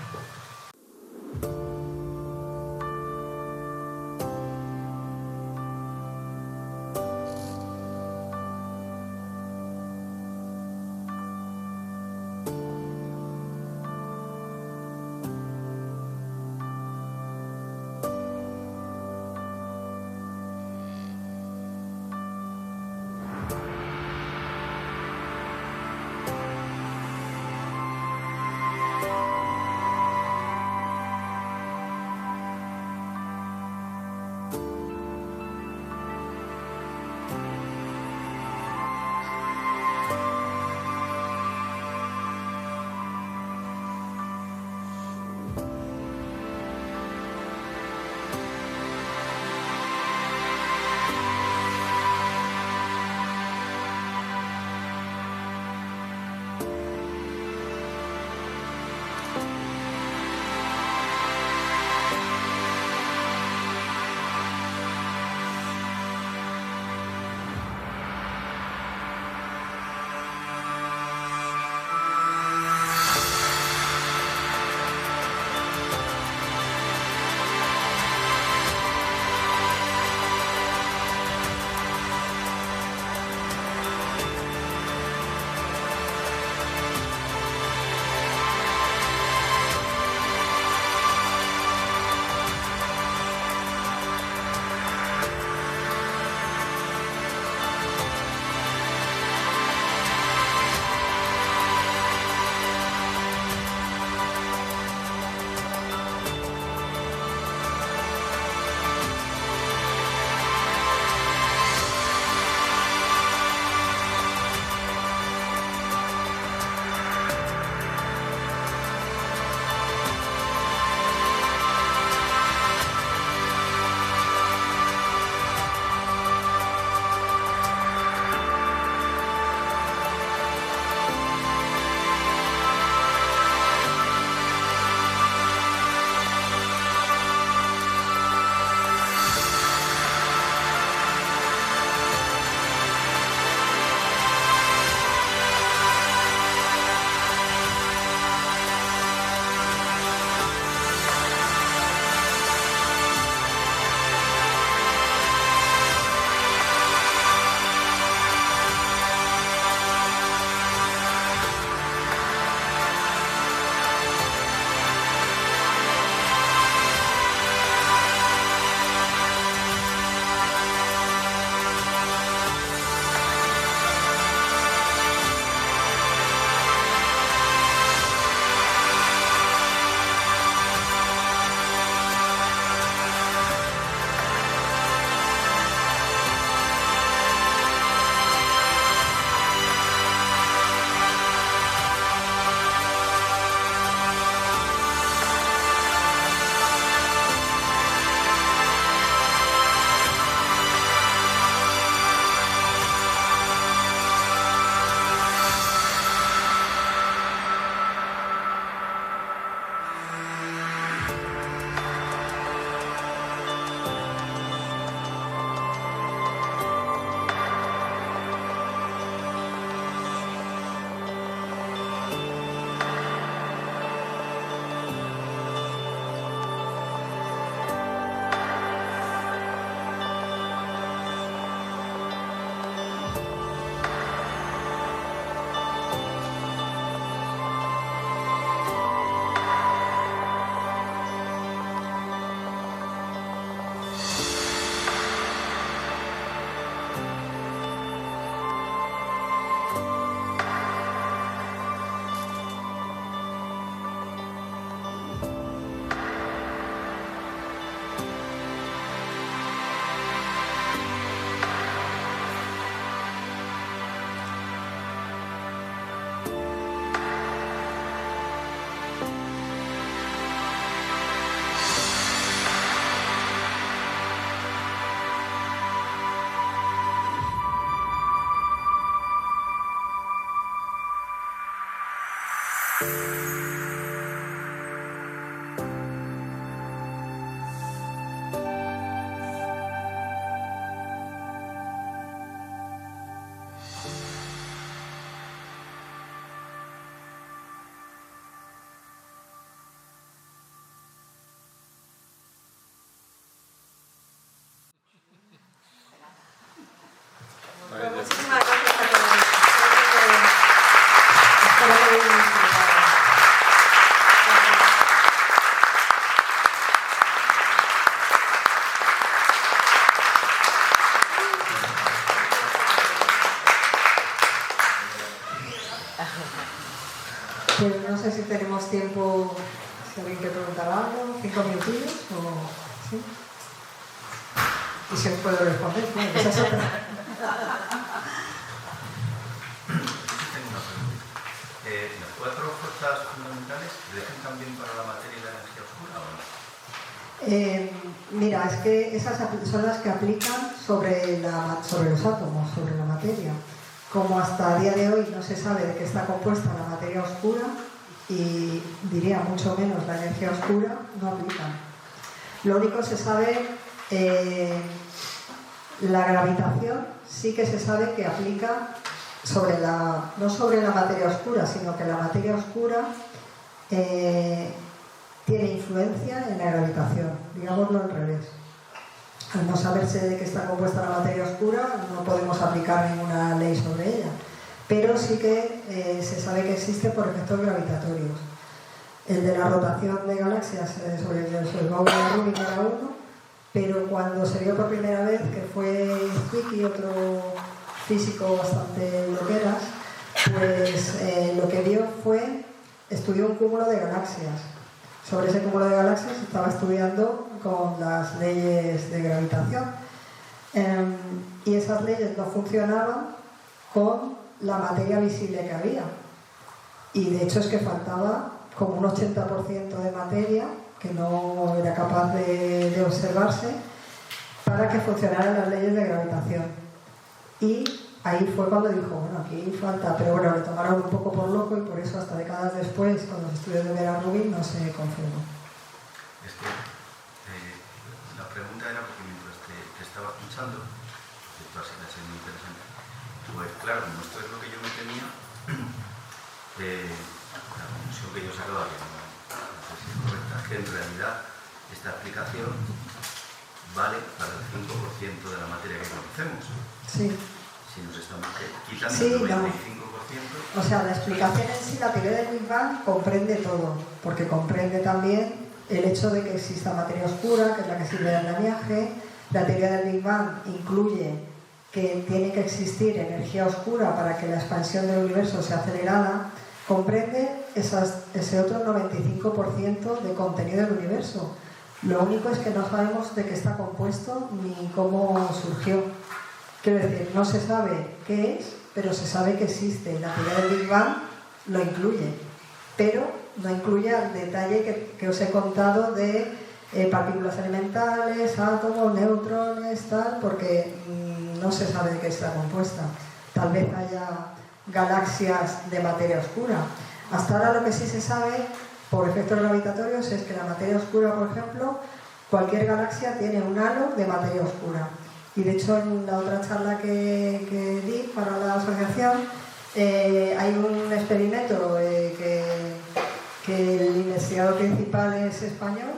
si tenemos tiempo, si alguien quiere preguntar algo, 5 minutillos o sí. Y si os puedo responder, bueno, esa es otra. Tengo una pregunta. ¿Las 4 fuerzas fundamentales rigen también para la materia y la energía oscura o no? Mira, es que esas son las que aplican sobre los átomos, sobre la materia. Como hasta el día de hoy no se sabe de qué está compuesta la materia oscura y diría mucho menos la energía oscura, no aplican. Lo único que se sabe, la gravitación sí que se sabe que aplica no sobre la materia oscura, sino que la materia oscura tiene influencia en la gravitación, digámoslo al revés. Al no saberse de qué está compuesta la materia oscura, no podemos aplicar ninguna ley sobre ella, pero sí que se sabe que existe por efectos gravitatorios. El de la rotación de galaxias sobre el globo de Rubin era uno, pero cuando se vio por primera vez, que fue Zwicky, otro físico bastante loqueras, pues lo que vio estudió un cúmulo de galaxias. Sobre ese cúmulo de galaxias estaba estudiando con las leyes de gravitación y esas leyes no funcionaban con la materia visible que había, y de hecho es que faltaba como un 80% de materia que no era capaz de observarse para que funcionaran las leyes de gravitación. Y ahí fue cuando dijo, bueno, aquí falta, pero bueno, le tomaron un poco por loco y por eso hasta décadas después, con los estudios de Vera Rubin, no se confirmó. Es que la pregunta era porque mientras te estaba escuchando, que tú has sido muy interesante, pues claro, como esto es lo que yo me temía, la conclusión que yo sacaba, que no sé si es correcta, es que en realidad esta explicación vale para el 5% de la materia que conocemos. Sí. Si nos estamos quitando sí, el 95%... No. O sea, la explicación en sí, la teoría del Big Bang comprende todo, porque comprende también el hecho de que exista materia oscura, que es la que sirve de andamiaje. La teoría del Big Bang incluye que tiene que existir energía oscura para que la expansión del universo sea acelerada. Comprende ese otro 95% de contenido del universo. Lo único es que no sabemos de qué está compuesto ni cómo surgió. Quiero decir, no se sabe qué es, pero se sabe que existe. La teoría del Big Bang lo incluye, pero no incluye al detalle que os he contado de partículas elementales, átomos, neutrones, tal, porque no se sabe de qué está compuesta. Tal vez haya galaxias de materia oscura. Hasta ahora lo que sí se sabe por efectos gravitatorios es que la materia oscura, por ejemplo, cualquier galaxia tiene un halo de materia oscura. Y de hecho en la otra charla que di para la asociación hay un experimento que el investigador principal es español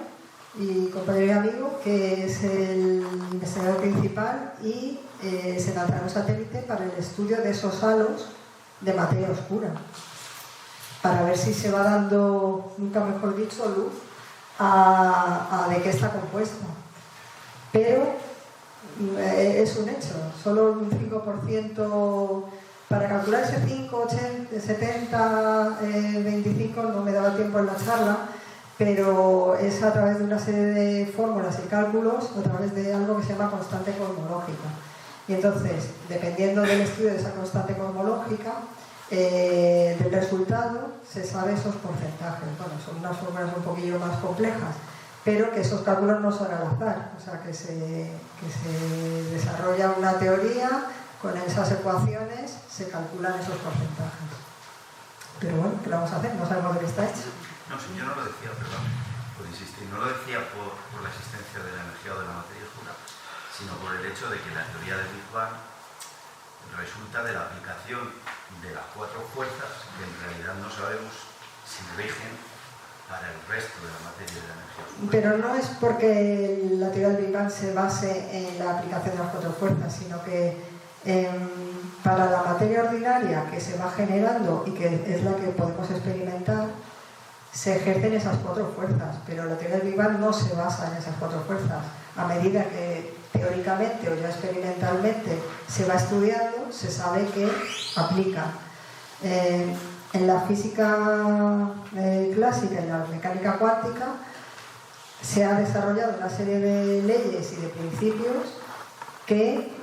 y compañero y amigo, que es el investigador principal, y se lanzará un satélite para el estudio de esos halos de materia oscura, para ver si se va dando, nunca mejor dicho, luz a de qué está compuesto. Pero es un hecho, solo un 5%, para calcular ese 5, 80, 70, 25 no me daba tiempo en la charla, pero es a través de una serie de fórmulas y cálculos, a través de algo que se llama constante cosmológica. Y entonces, dependiendo del estudio de esa constante cosmológica, del resultado, se sabe esos porcentajes. Bueno, son unas fórmulas un poquillo más complejas, pero que esos cálculos no son al azar, o sea, que se desarrolla una teoría, con esas ecuaciones se calculan esos porcentajes. Pero bueno, ¿qué vamos a hacer? No sabemos de qué está hecho. No, sí, yo no lo decía, perdón, por insistir, no lo decía por la existencia de la energía o de la materia oscura, sino por el hecho de que la teoría del Big Bang resulta de la aplicación de las 4 fuerzas que en realidad no sabemos si rigen para el resto de la materia y de la energía oscura. Pero no es porque la teoría del Big Bang se base en la aplicación de las 4 fuerzas, sino que para la materia ordinaria que se va generando y que es la que podemos experimentar, se ejercen esas 4 fuerzas, pero la teoría del Big Bang no se basa en esas 4 fuerzas. A medida que teóricamente o ya experimentalmente se va estudiando, se sabe que aplica. En la física clásica y la mecánica cuántica se ha desarrollado una serie de leyes y de principios que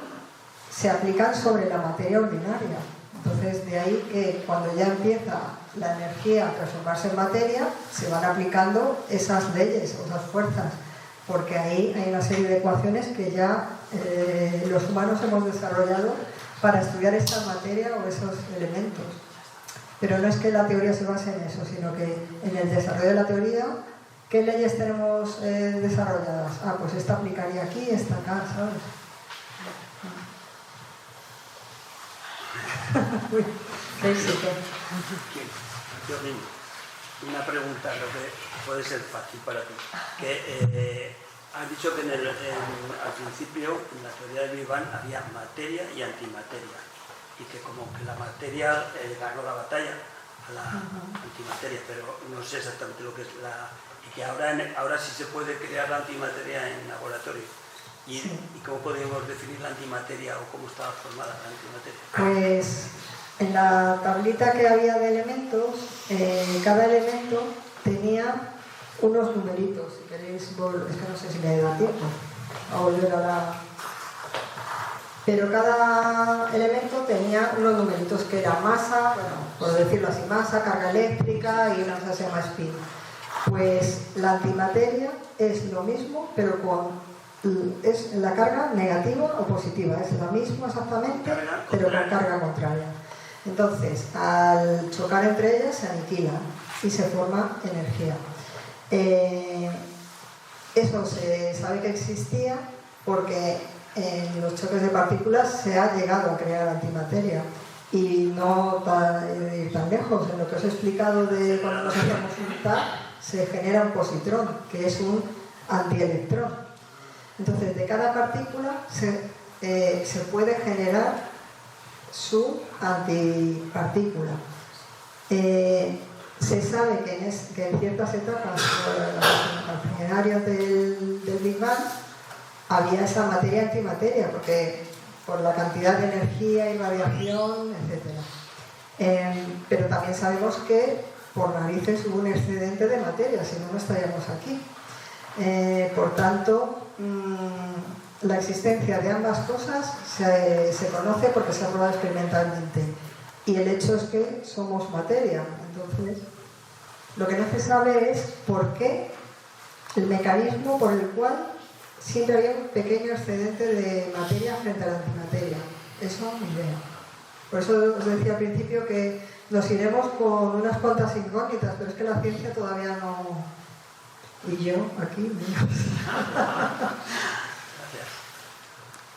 se aplican sobre la materia ordinaria. Entonces, de ahí que cuando ya empieza la energía a transformarse en materia, se van aplicando esas leyes o esas fuerzas, porque ahí hay una serie de ecuaciones que ya los humanos hemos desarrollado para estudiar esta materia o esos elementos. Pero no es que la teoría se base en eso, sino que en el desarrollo de la teoría, ¿qué leyes tenemos desarrolladas? Ah, pues esta aplicaría aquí, esta acá, ¿sabes? Uy, éxito. Yo mismo. Una pregunta, lo que puede ser fácil para ti. Que has dicho que al principio, en la teoría de Big Bang, había materia y antimateria. Y que como que la materia ganó la batalla a la antimateria, pero no sé exactamente lo que es y que ahora sí se puede crear la antimateria en laboratorio. ¿Y cómo podemos definir la antimateria o cómo estaba formada la antimateria? Pues en la tablita que había de elementos, cada elemento tenía unos numeritos. Si queréis, es que no sé si me da tiempo a volver a la... Pero cada elemento tenía unos numeritos que era masa, bueno, por decirlo así, masa, carga eléctrica y una cosa se llama spin. Pues la antimateria es lo mismo, pero es la carga negativa o positiva, es la misma exactamente, pero con carga contraria. Entonces, al chocar entre ellas se aniquilan y se forma energía. Eso se sabe que existía porque en los choques de partículas se ha llegado a crear antimateria y no ir tan lejos. En lo que os he explicado de cuando nos hacemos un TAC se genera un positrón, que es un antielectrón. Entonces, de cada partícula se puede generar su antipartícula. Se sabe que en ciertas etapas generarias del Big Bang había esa materia-antimateria, porque por la cantidad de energía y radiación, etc. Pero también sabemos que por narices hubo un excedente de materia, si no, no estaríamos aquí. Por tanto, la existencia de ambas cosas se conoce porque se ha probado experimentalmente. Y el hecho es que somos materia. Entonces, lo que no se sabe es por qué, el mecanismo por el cual siempre había un pequeño excedente de materia frente a la antimateria. Eso ni idea. Por eso os decía al principio que nos iremos con unas cuantas incógnitas, pero es que la ciencia todavía no... Y yo aquí, mira.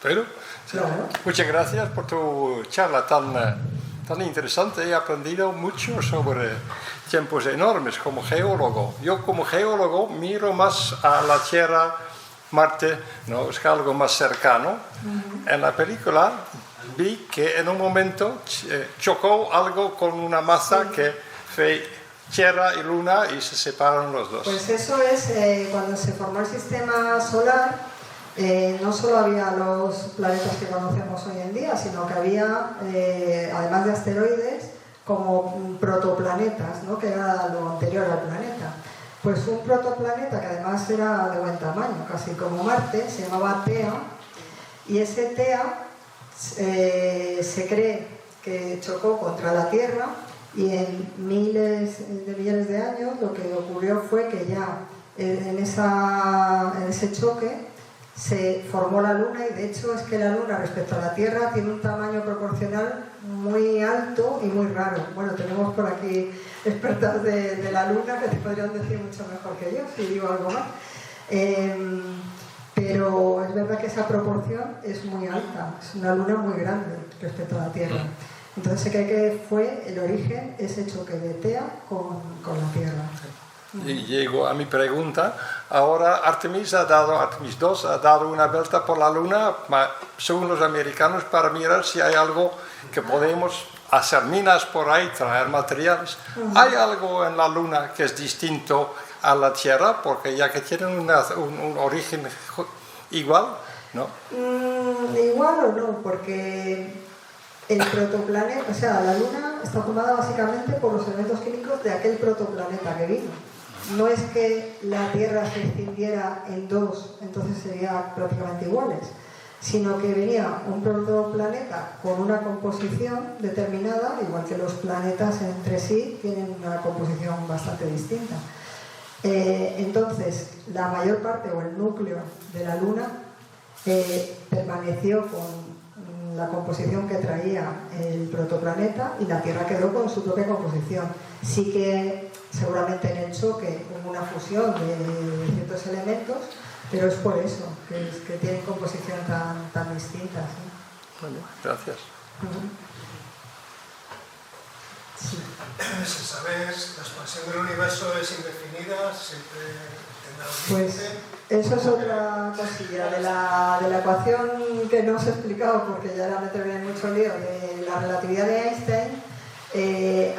Pedro, Claro. muchas gracias por tu charla tan interesante. He aprendido mucho sobre tiempos enormes como geólogo. Yo como geólogo miro más a la Tierra, Marte, no, es algo más cercano. En la película vi que en un momento chocó algo con una masa que fue Tierra y Luna y se separaron los dos. Pues eso es cuando se formó el sistema solar. No solo había los planetas que conocemos hoy en día, sino que había, además de asteroides, como protoplanetas, ¿no? Que era lo anterior al planeta. Pues un protoplaneta que además era de buen tamaño, casi como Marte, se llamaba Tea, y ese Tea se cree que chocó contra la Tierra y en miles de millones de años lo que ocurrió fue que ya en ese choque se formó la Luna, y de hecho es que la Luna respecto a la Tierra tiene un tamaño proporcional muy alto y muy raro. Bueno, tenemos por aquí expertas de la Luna que te podrían decir mucho mejor que yo, si digo algo más. Pero es verdad que esa proporción es muy alta, es una Luna muy grande respecto a la Tierra. Entonces se cree que fue el origen ese choque de Tea con la Tierra. Y llego a mi pregunta. Ahora Artemis 2 ha dado una vuelta por la Luna, según los americanos, para mirar si hay algo que podemos hacer minas por ahí, traer materiales. ¿Hay algo en la Luna que es distinto a la Tierra? Porque ya que tienen un origen igual, ¿no? Igual o no, porque el protoplaneta, o sea, la Luna está formada básicamente por los elementos químicos de aquel protoplaneta que vino. No es que la Tierra se extinguiera en dos, entonces serían prácticamente iguales, sino que venía un protoplaneta con una composición determinada, igual que los planetas entre sí tienen una composición bastante distinta. Entonces, la mayor parte o el núcleo de la Luna permaneció con la composición que traía el protoplaneta y la Tierra quedó con su propia composición. Sí que seguramente en el choque hubo una fusión de ciertos elementos, pero es por eso, que tienen composición tan distinta. ¿Sí? Bueno, gracias. Sí. Si sabes, la expansión del universo es indefinida, siempre tendrá un Pues límite. eso es otra cosilla de la ecuación que no os he explicado porque ya la metería en mucho lío, de la relatividad de Einstein.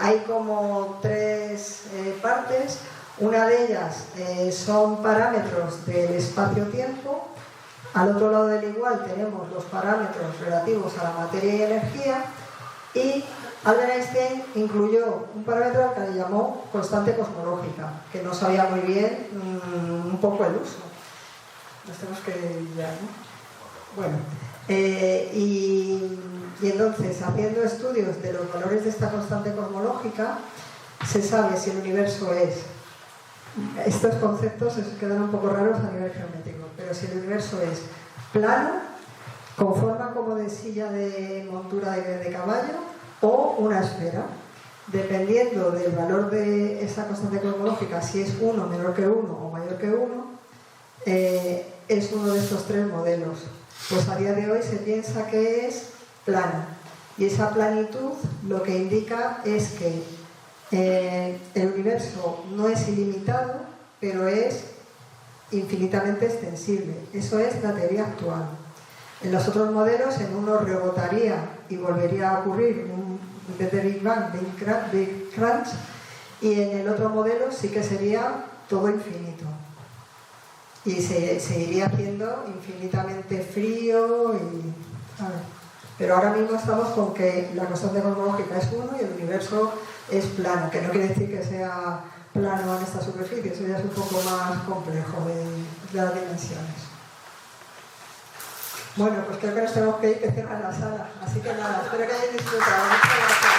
Hay como tres partes. Una de ellas son parámetros del espacio-tiempo. Al otro lado del igual tenemos los parámetros relativos a la materia y energía. Y Albert Einstein incluyó un parámetro que le llamó constante cosmológica, que no sabía muy bien un poco el uso. Nos tenemos que ir ya, ¿no? Bueno, y entonces, haciendo estudios de los valores de esta constante cosmológica, se sabe si el universo es... Estos conceptos se quedan un poco raros a nivel geométrico, pero si el universo es plano, con forma como de silla de montura de caballo, o una esfera. Dependiendo del valor de esa constante cosmológica, si es 1 menor que 1 o mayor que 1, es uno de estos tres modelos. Pues a día de hoy se piensa que es plano. Y esa planitud lo que indica es que el universo no es ilimitado, pero es infinitamente extensible. Eso es la teoría actual. En los otros modelos, en uno rebotaría y volvería a ocurrir un de Big Bang, Big Crunch, y en el otro modelo sí que sería todo infinito. Y se iría haciendo infinitamente frío, ¿sabes? Pero ahora mismo estamos con que la constante cosmológica es 1 y el universo es plano, que no quiere decir que sea plano en esta superficie, eso ya es un poco más complejo de las dimensiones. Bueno, pues creo que nos tenemos que ir, que cierran la sala. Así que nada, espero que hayáis disfrutado. Muchas gracias.